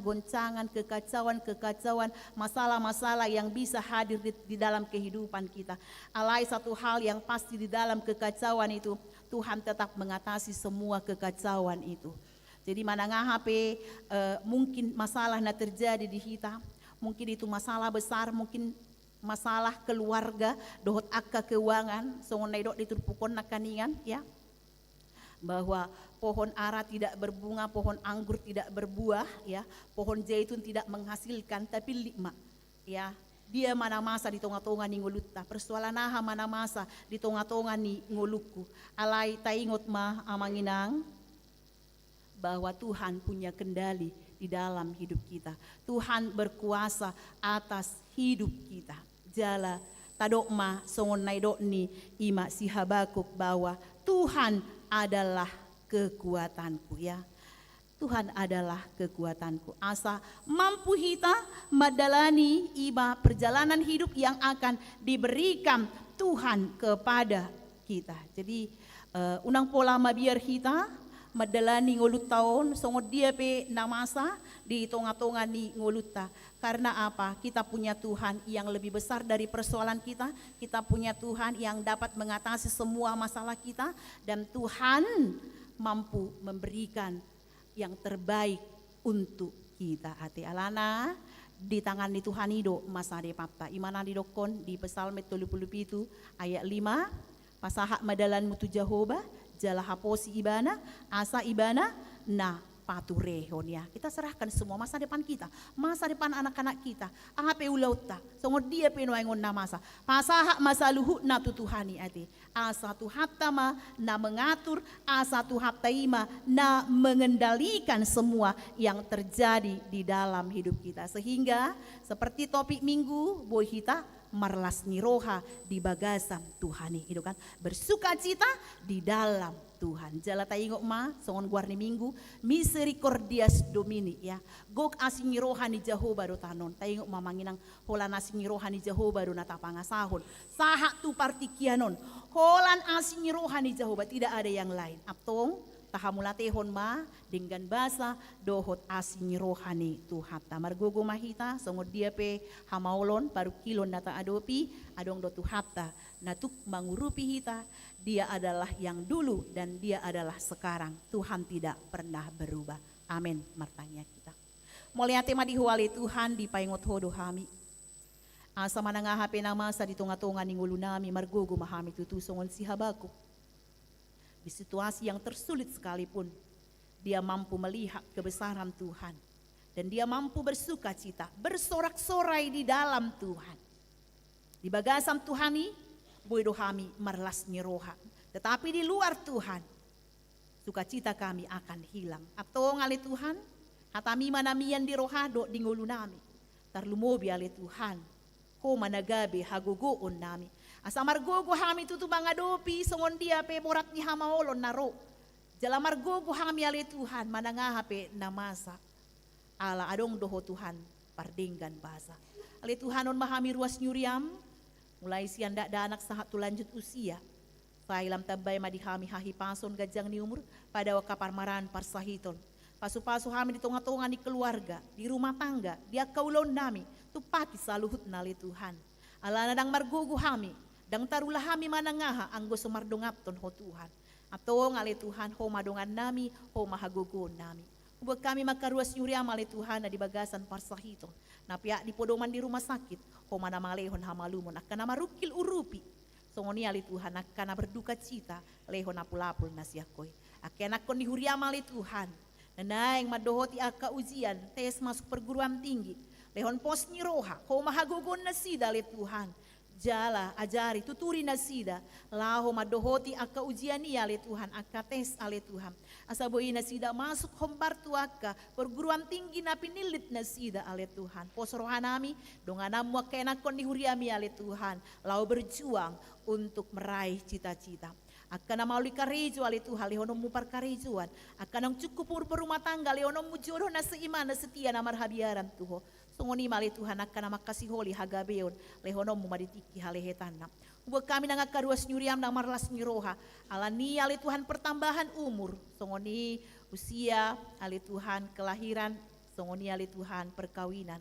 kekacauan, masalah-masalah yang bisa hadir di dalam kehidupan kita. Alai satu hal yang pasti di dalam kekacauan itu, Tuhan tetap mengatasi semua kekacauan itu. Jadi manangahape mungkin masalah na terjadi di kita, mungkin itu masalah besar, mungkin masalah keluarga, dohot akka keuangan, songon naidok diturpukon nakaningan ya. Bahwa pohon ara tidak berbunga, pohon anggur tidak berbuah, ya, pohon zaitun tidak menghasilkan, tapi lima, ya, dia mana masa di tonga-tonga ni ngoluta, persoalan aha mana masa di tonga-tonga ni ngoluku, alai taingot ma amanginang, bahwa Tuhan punya kendali di dalam hidup kita, Tuhan berkuasa atas hidup kita, jala tadok ma songon naidok ni ima si Habakuk bahwa Tuhan adalah kekuatanku ya. Tuhan adalah kekuatanku. Asa mampu kita madalani iba perjalanan hidup yang akan diberikan Tuhan kepada kita. Jadi unang pola mabiar kita madalani ngolut tahun songot dia pe namasa di tonga-tonga ni ngoluta. Karena apa? Kita punya Tuhan yang lebih besar dari persoalan kita. Kita punya Tuhan yang dapat mengatasi semua masalah kita. Dan Tuhan mampu memberikan yang terbaik untuk kita. Hati alana di tangan ni Tuhan itu masa depapta. Imana didokon di Psalm 37 ayat 5. Pasahak madalan mutu Jehovah, jala haposi ibana, asa ibana, na paturehon ya. Kita serahkan semua masa depan kita, masa depan anak-anak kita. Ahape ulauta, songot dia penuangon na masa. Pasahak masa luhut na tutuhani ate. Asa tuhatama na mengatur, asa tuhataima na mengendalikan semua yang terjadi di dalam hidup kita. Sehingga seperti topik minggu, boy kita marlas niroha di bagasan Tuhani, itu kan bersuka cita di dalam Tuhan. Jala taingok ma songon guarni minggu misericordias domini ya. Gok asing rohani Jehovah do tanon. Taingok ma manginang holan asing rohani Jehovah do natapangasahon. Sahak tu partikianon. Holan asing rohani Jehovah, tidak ada yang lain. Aptong tahamulatehon ma dengan bahasa dohot asing rohani Tuhan. Tamargogo mahita songot dia pe hamaulon paru kilon nata adopi adong do Tuhata natuk mangurupi hita. Dia adalah yang dulu dan dia adalah sekarang. Tuhan tidak pernah berubah. Amin. Martanya kita. Mulia tema dihuali Tuhan di paingot hodo hami. Asa manangah hape nama sa di tonga-tonga ningulu nami margogo mahami tutu songon si Habakuk. Di situasi yang tersulit sekalipun, dia mampu melihat kebesaran Tuhan. Dan dia mampu bersuka cita, bersorak-sorai di dalam Tuhan. Di bagasan Tuhani, boy dohami marlas nyeroha. Tetapi di luar Tuhan, sukacita kami akan hilang. Atong ale Tuhan, hatami manamian di rohado di ngulu nami. Tarlumobi ale Tuhan, ho managabi hagugoon nami. Asa margogo hami tutu bangadopi songon dia pe morak ni hamaolon naro. Jala margogo hami ale Tuhan manangahape namasa. Ala adong doho Tuhan pardinggan basa. Ale Tuhan on mahami ruas nyuriam, mulai sianda da anak sahat tu lanjut usia. Sailam tabay madihami hahi pason gajang ni umur pada wakapar maran parsahiton. Pasu-pasu kami di tonga-tonga di keluarga, di rumah tangga, dia kaulon nami, tupati saluhut nali Tuhan. Ala nadang margugu kami, dang tarulah kami manangaha anggo sumardongapton ho Tuhan. Atong ali Tuhan ho madongan nami, ho mahagugun nami. Ubag kami magkaruas nyuriam ali Tuhan na di bagasan parsahiton. Napiak di podoman di rumah sakit, ho manamalehon hamalumon akan namarukil urupi. Songoni ali Tuhan akan berduka cita, lehon apul-apul nasiakoy. Akan akon dihuriam ali Tuhan. Nanaing madohoti aka ujian, tes masuk perguruan tinggi. Lehon pos niroha, ho mahagogon na sida ali Tuhan. Jala, ajari, tuturi na sida. Laho madohoti aka ujian niya ali Tuhan, aka tes ali Tuhan. Asaboy na sida masuk hombar tuaka, perguruan tinggi na pinilit na sida ali Tuhan. Pos rohanami, donganamu akenakon dihuriami ali Tuhan. Lau berjuang untuk meraih cita-cita. Akan mauli karejo ali Tuhan, lehonom mu parkarejuan. Akan ang cukup berumah tangga, lehonom mu jodoh na seiman na setia na marhabiaran Tuho. Sungoni mali Tuhan akan makasih holi hagabeon, lehonom mu maditiki halehetana. Ubag kami nangakaruas nyuriam na marlas niroha. Alani ali Tuhan pertambahan umur. Sungoni usia ali Tuhan kelahiran, sungoni ali Tuhan perkawinan.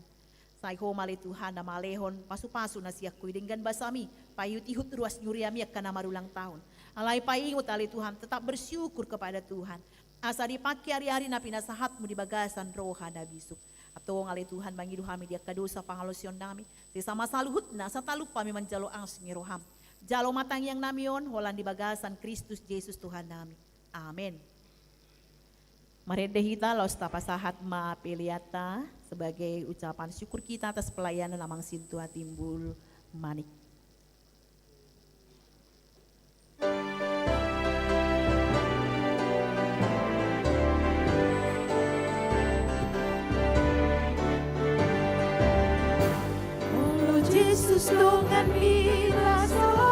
Saiho mali Tuhan na malehon pasu-pasu na siya kuy dengan basami. Payutihut ruas nyuriami akan na marulang tahun. Alay paingot ali Tuhan tetap bersyukur kepada Tuhan. Asa dipakai hari-hari na pinasahatmu di bagasan roha na bisuk. Atong ali Tuhan mangidu kami dia kadosa pangalosyon nami. Sesama saluhut na sa talupa mi manjalo ang singiroham. Jalo matang yang namion holan di bagasan Kristus Yesus Tuhan nami. Amin. Maredehita los tapasahat ma peliata sebagai ucapan syukur kita atas pelayanan namang sintua timbul manik. Jesus dengan binasahan,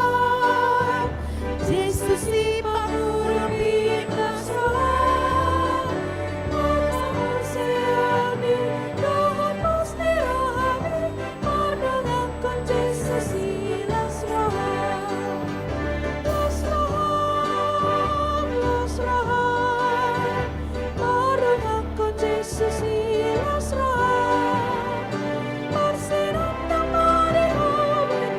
Jesus di pangurang binasahan, Matangan siyani, dahan mas nirahami, Madangan Jesus ilas rahan, las rahan, Madangan Jesus ilas rahan, Marsinang tamari hubit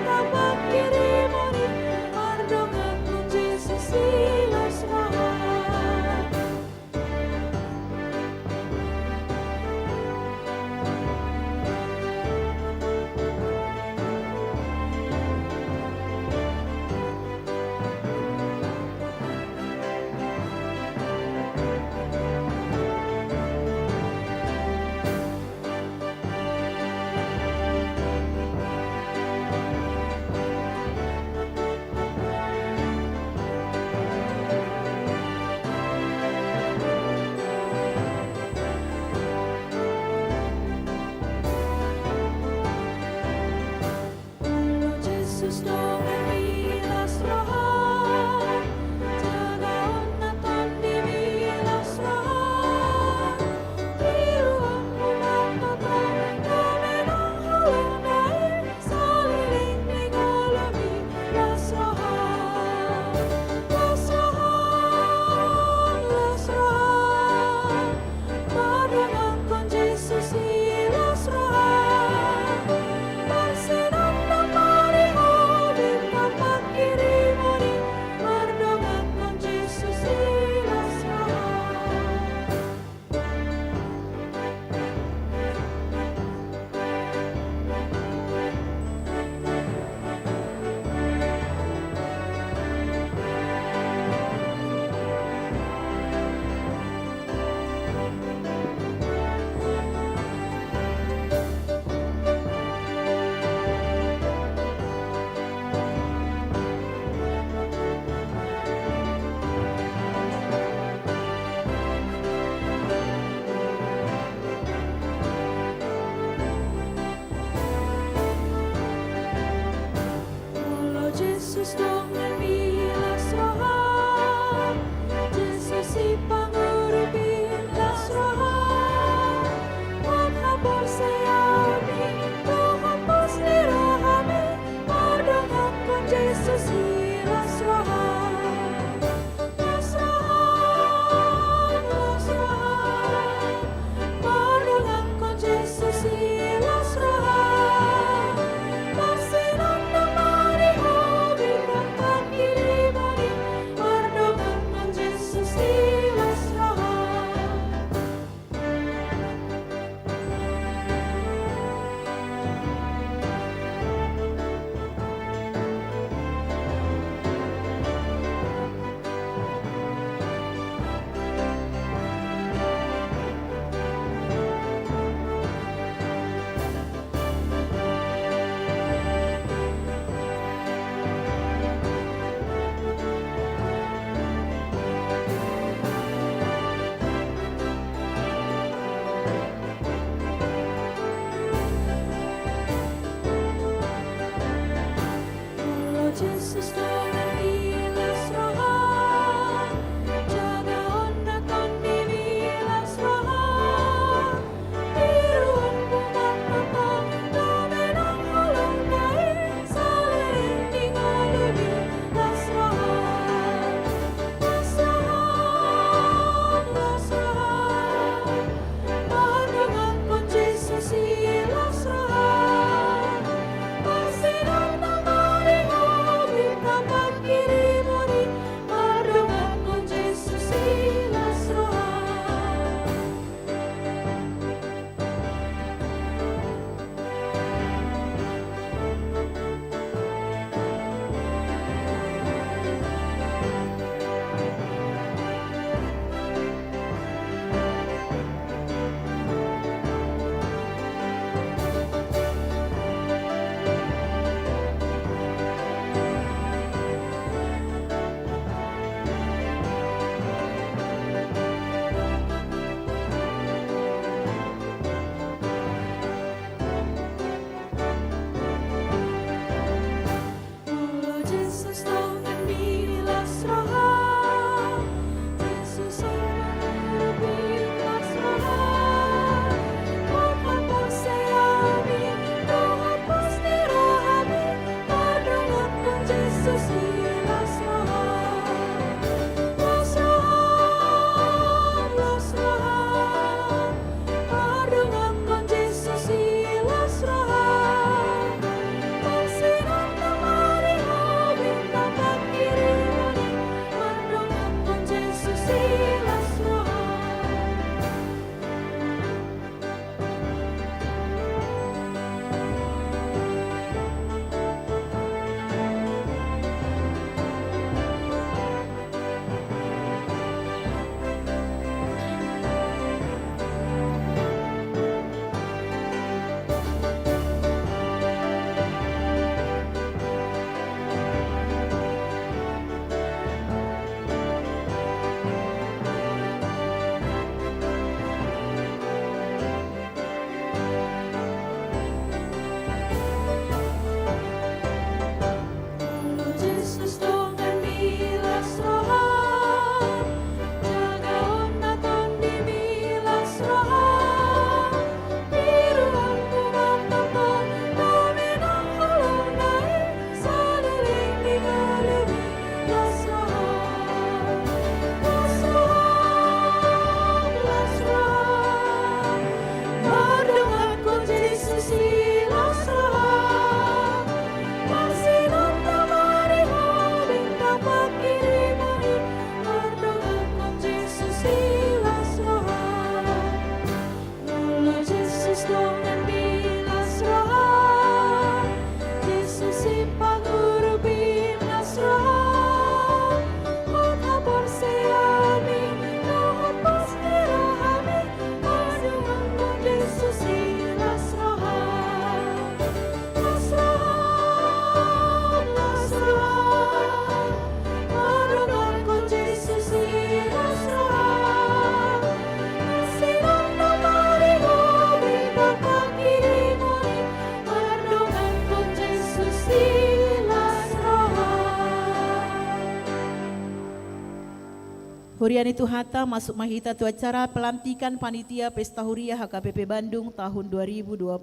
Hurian itu hata masuk mahita tu acara pelantikan panitia Pesta Huria HKBP Bandung tahun 2026.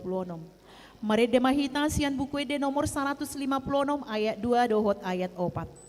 Marede mahita sian buku ede nomor 156 ayat 2 dohot ayat 4.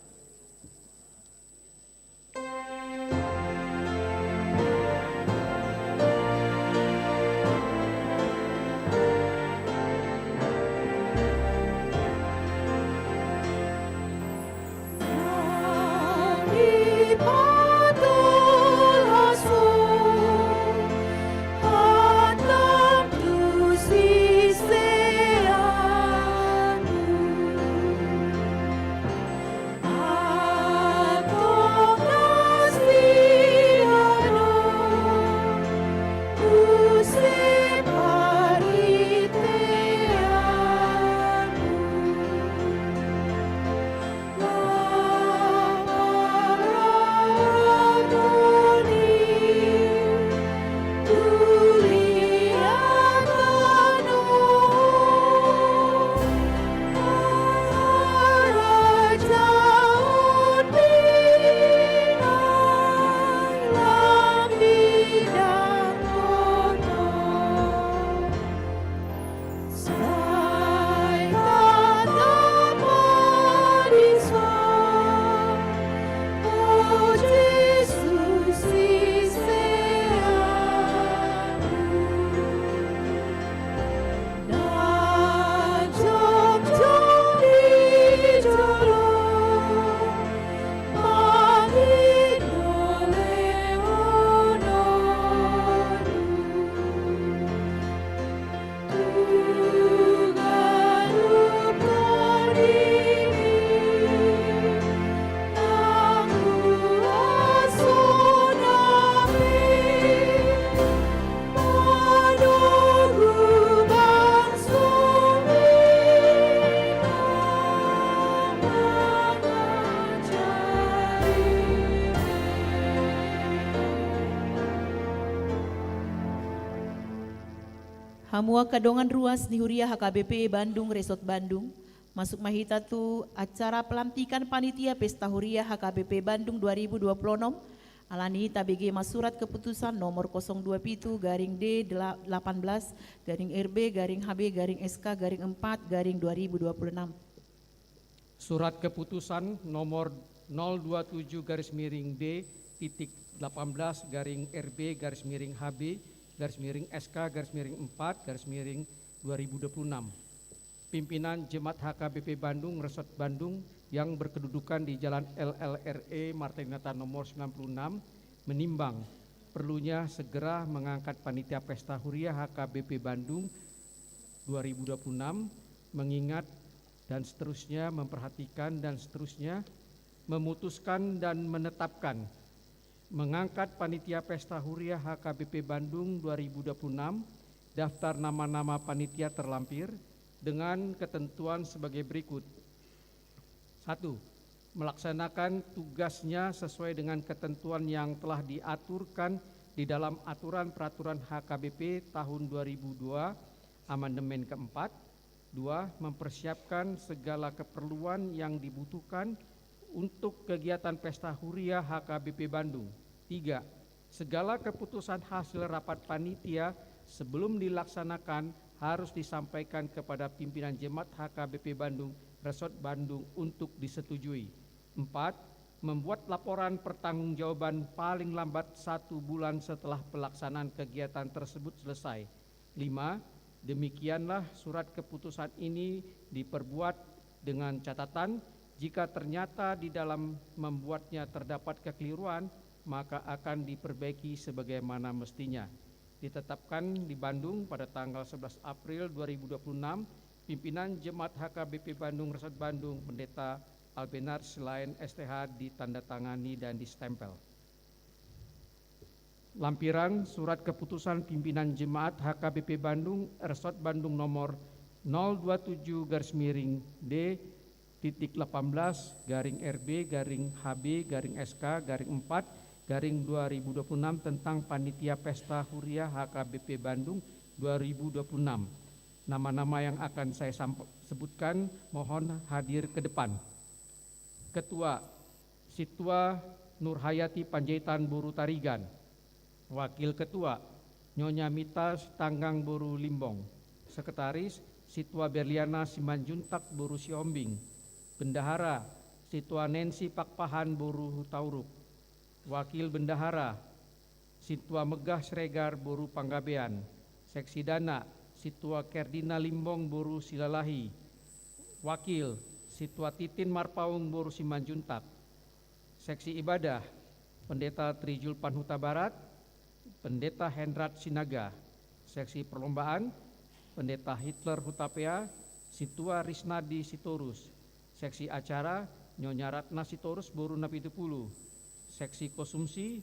Hamua kadongan ruas di Huria HKBP Bandung Resort Bandung. Masuk mahita tu acara pelantikan panitia Pesta Huria HKBP Bandung 2026. Alani tabege masurat keputusan nomor 027 garing D 18 garing RB garing HB garing SK garing 4 garing 2026. Surat keputusan nomor 027 garis miring D titik 18 garing RB garis miring HB garis miring SK garis miring 4 garis miring 2026. Pimpinan Jemaat HKBP Bandung Resort Bandung yang berkedudukan di Jalan LLRE Martinata nomor 96 menimbang perlunya segera mengangkat panitia Pesta Huria HKBP Bandung 2026 mengingat dan seterusnya memperhatikan dan seterusnya memutuskan dan menetapkan mengangkat panitia Pesta Huria HKBP Bandung 2026 daftar nama-nama panitia terlampir dengan ketentuan sebagai berikut. 1. Melaksanakan tugasnya sesuai dengan ketentuan yang telah diaturkan di dalam aturan peraturan HKBP tahun 2002 amandemen keempat. 2. Mempersiapkan segala keperluan yang dibutuhkan untuk kegiatan Pesta Huria HKBP Bandung. 3. Segala keputusan hasil rapat panitia sebelum dilaksanakan harus disampaikan kepada pimpinan Jemaat HKBP Bandung Resort Bandung untuk disetujui. 4. Membuat laporan pertanggungjawaban paling lambat 1 bulan setelah pelaksanaan kegiatan tersebut selesai. 5. Demikianlah surat keputusan ini diperbuat dengan catatan jika ternyata di dalam membuatnya terdapat kekeliruan, maka akan diperbaiki sebagaimana mestinya. Ditetapkan di Bandung pada tanggal 11 April 2026, pimpinan Jemaat HKBP Bandung Resort Bandung, Pendeta Albenar selain STH ditandatangani dan distempel. Lampiran surat keputusan pimpinan Jemaat HKBP Bandung Resort Bandung nomor 027 garis miring D titik 18 garing RB garing HB garing SK garing 4 garing 2026 tentang panitia Pesta Huria HKBP Bandung 2026. Nama-nama yang akan saya sebutkan mohon hadir ke depan. Ketua Situa Nurhayati Panjaitan Boru Tarigan. Wakil Ketua Nyonya Mita Tanggang Boru Limbong. Sekretaris Situa Berliana Simanjuntak Boru Siombing. Bendahara Situa Nancy Pakpahan Boru Hutauruk. Wakil Bendahara Situa Megah Sregar Boru Panggabean. Seksi Dana Situa Kerdina Limbong Boru Silalahi. Wakil Situa Titin Marpaung Boru Simanjuntak. Seksi Ibadah Pendeta Trijulpan Huta Barat, Pendeta Hendrat Sinaga. Seksi Perlombaan Pendeta Hitler Hutapea, Situa Risnadi Sitorus. Seksi Acara Nyonya Ratna Sitorus Boru Napitupulu. Seksi Konsumsi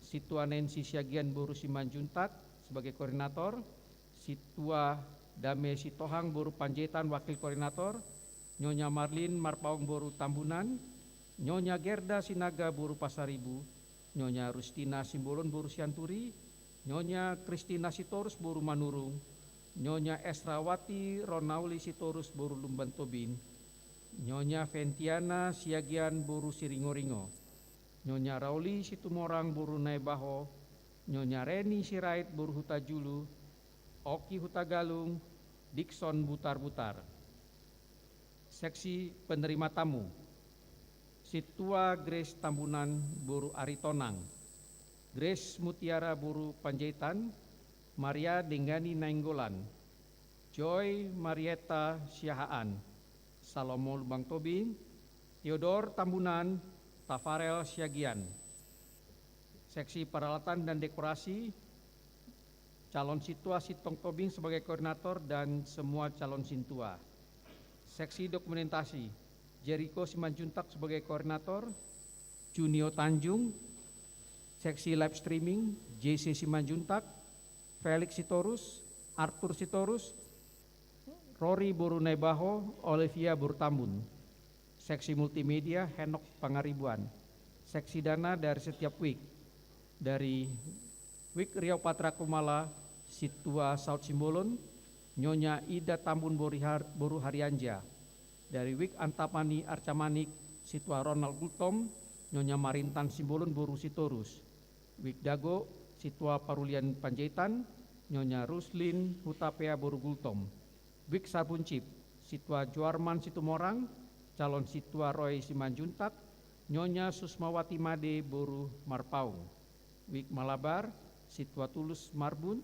Situa Nancy Siagian Boru Simanjuntak sebagai koordinator. Situa Dame Sitohang Boru Panjaitan Wakil Koordinator. Nyonya Marlin Marpaung Boru Tambunan. Nyonya Gerda Sinaga Boru Pasaribu. Nyonya Rustina Simbolon Boru Sianturi. Nyonya Kristina Sitorus Boru Manurung. Nyonya Esrawati Ronauli Sitorus Boru Lumban Tobin. Nyonya Ventiana Siagian Boru Siringoringo. Nyonya Rauli Situmorang Boru Naibaho. Nyonya Reni Sirait Boru Hutajulu. Oki Hutagalung, Dikson Butar-Butar. Seksi Penerima Tamu Situa Grace Tambunan Boru Aritonang. Grace Mutiara Boru Panjaitan. Maria Denggani Nainggolan. Joy Marieta Siahaan. Salomo Lubang Tobing. Theodor Tambunan. Tafarel Siagian. Seksi Peralatan dan Dekorasi calon Situa Sitong Tobing sebagai koordinator dan semua calon Sintua. Seksi Dokumentasi Jericho Simanjuntak sebagai koordinator. Junio Tanjung. Seksi Live Streaming JC Simanjuntak. Felix Sitorus, Arthur Sitorus, Rory Boru Naibaho, Olivia Boru Tambun. Seksi Multimedia Henok Pangaribuan. Seksi Dana dari setiap week. Dari Week Riau Patra Kumala, Situa Saud Simbolon, Nyonya Ida Tambun Boru Harianja. Dari Week Antapani Arcamanik, Situa Ronald Gultom, Nyonya Marintan Simbolon Boru Sitorus. Week Dago, Situa Parulian Panjaitan, Nyonya Ruslin Hutapea Boru Gultom. Week Sabuncip, Situa Juarman Situmorang, calon Situa Roy Simanjuntak, Nyonya Susmawati Made Boru Marpaung. Week Malabar, Situa Tulus Marbun,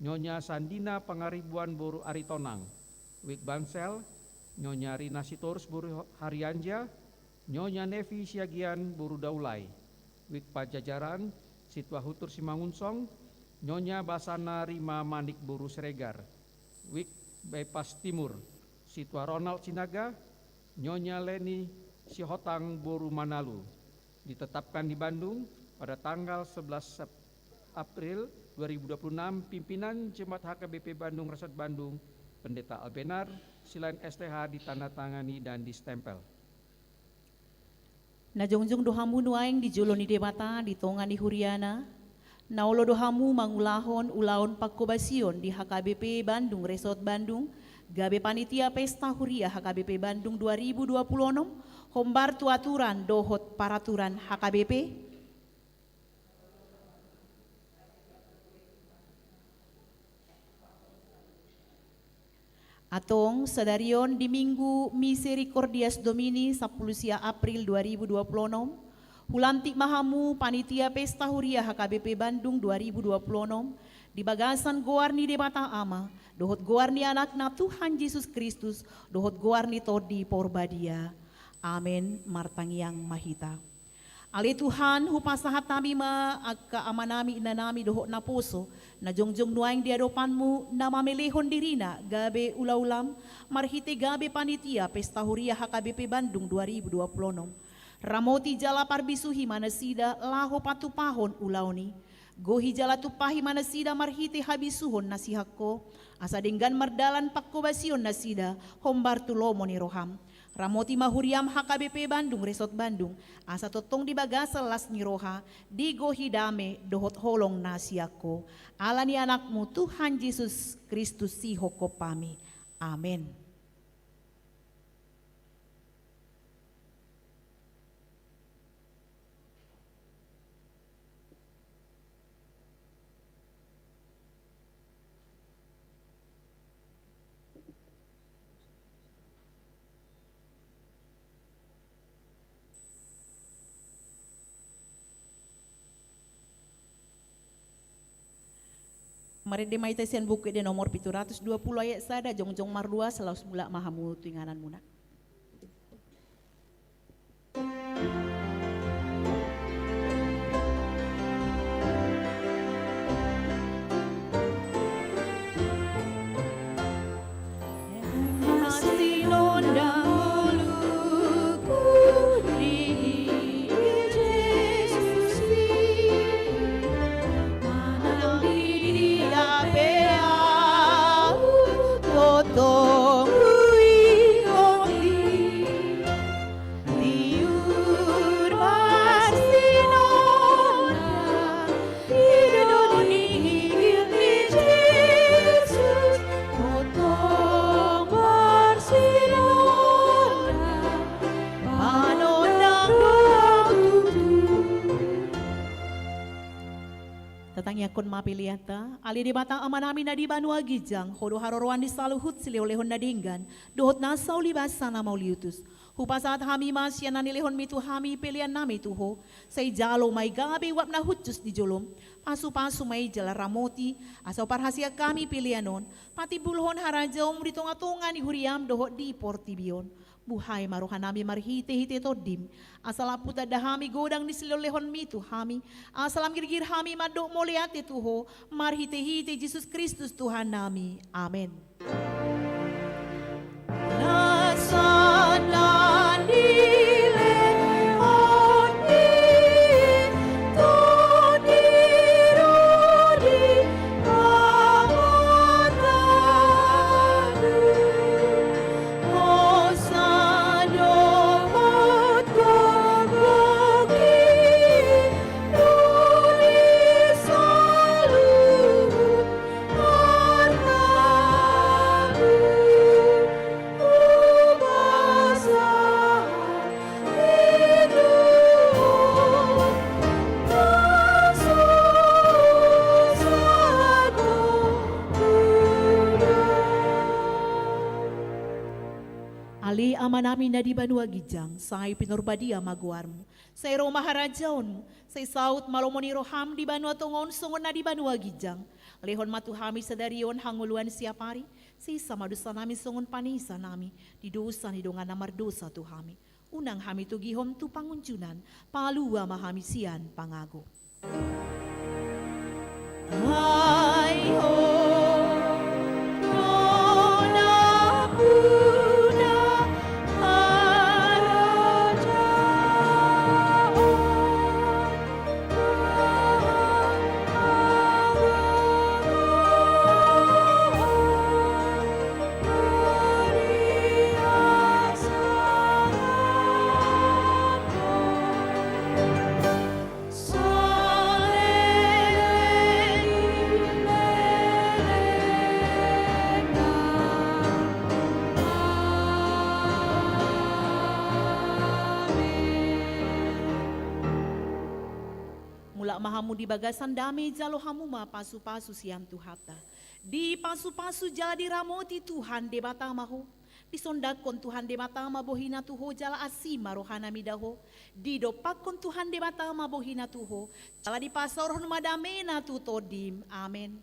Nyonya Sandina Pangaribuan Boru Aritonang. Week Bansel, Nyonya Rina Sitorus Boru Harianja, Nyonya Nevi Siagian Boru Daulay. Week Pajajaran, Situa Hutur Simangunsong, Nyonya Basana Rima Manik Boru Sregar. Week Bypass Timur, Situa Ronald Sinaga, Nyonya Leni Sihotang Boru Manalu. Ditetapkan di Bandung pada tanggal 11 April 2026, pimpinan Jemaat HKBP Bandung Resort Bandung, Pendeta Albenar, Silain STH ditandatangani dan distempel. Najongjong dohamu nuaing di joloni debata di tongan di Huriana. Naulo dohamu mangulahon ulaon pakobasion di HKBP Bandung Resort Bandung. Gabe Panitia Pesta Huria HKBP Bandung 2026. Hombar tuaturan dohot paraturan HKBP. Atong sadarion di Minggu Misericordias Domini 10 April 2026, Hulantik Mahamu Panitia Pesta Huria HKBP Bandung 2026, di bagasan goarni debata ama, dohot goarni anakna Tuhan Yesus Kristus, dohot goarni todi porbadia. Amin, martang yang mahita. Ali Tuhan hupasahat nami ma agka amanami inanami dohot na puso na jongjong nuaing di adopanmu na mamilihon dirina gabe ulaulam marhite gabe panitia Pesta Huria HKBP Bandung 2026. Ramoti jala parbisuhi manasida laho patupahon ulauni. Gohi jala tupahi manasida marhite habisuhon nasihakko asa denggan mardalan pakkobasion nasida hombar tulomo ni roham. Ramoti Mahuriam HKBP Bandung Resort Bandung asa totong di bagasal las ni roha di gohi dame dohot holong nasiako alani anakmu Tuhan Yesus Kristus si hoko pami. Amin. Mari demai tesian buku de nomor 720 ayat sada jongjong mardua selaus mula mahamu tuinganan muna. Yakon mapiliata, ali di batang amanami na di banua gijang, hodo haroroan di saluhut silihon nadinggan, dohot nasau libasana mau liutus. Hupasat hami masya nanilihon mitu hami pilihan nami tuho, say jalo may gabi wap na hutjus di jolom, pasu-pasu may jala ramoti, asaw parhasia kami pilihanon, pati bulhon harajaw di tunga-tunga ni huriam dohot di portibion. Buhay maruhan nami marhite-hite todim. Asalam puta dahami godang ni silolehon mitu hami. Asalam girgir hami madok moliate tuho. Marhite-hite Yesus Kristus Tuhan nami. Amin. Ali amanami na di banua gijang, say pinurbadia maguarmu. Say Roma harajaonmu, say saut malomoni roham di banua tungon sungon na di banua gijang. Lehon matu hami sadarion hanguluan siapari, say sama dosa nami sungon panisa nami, di dosa ni dongan namar dosa tu hami. Unang hami tu gihom tu pangunjunan, palua mahami sian pangago. Hai ho. Mahamu di bagasan dami jalo hamuma pasu-pasu siam tuhata. Di pasu-pasu jala di ramoti Tuhan de batamaho. Di sondakon Tuhan de batama bohina tuho jala asima rohana midaho. Di dopakon Tuhan de batama bohina tuho. Jala di pasoron madamena tutodim. Amin.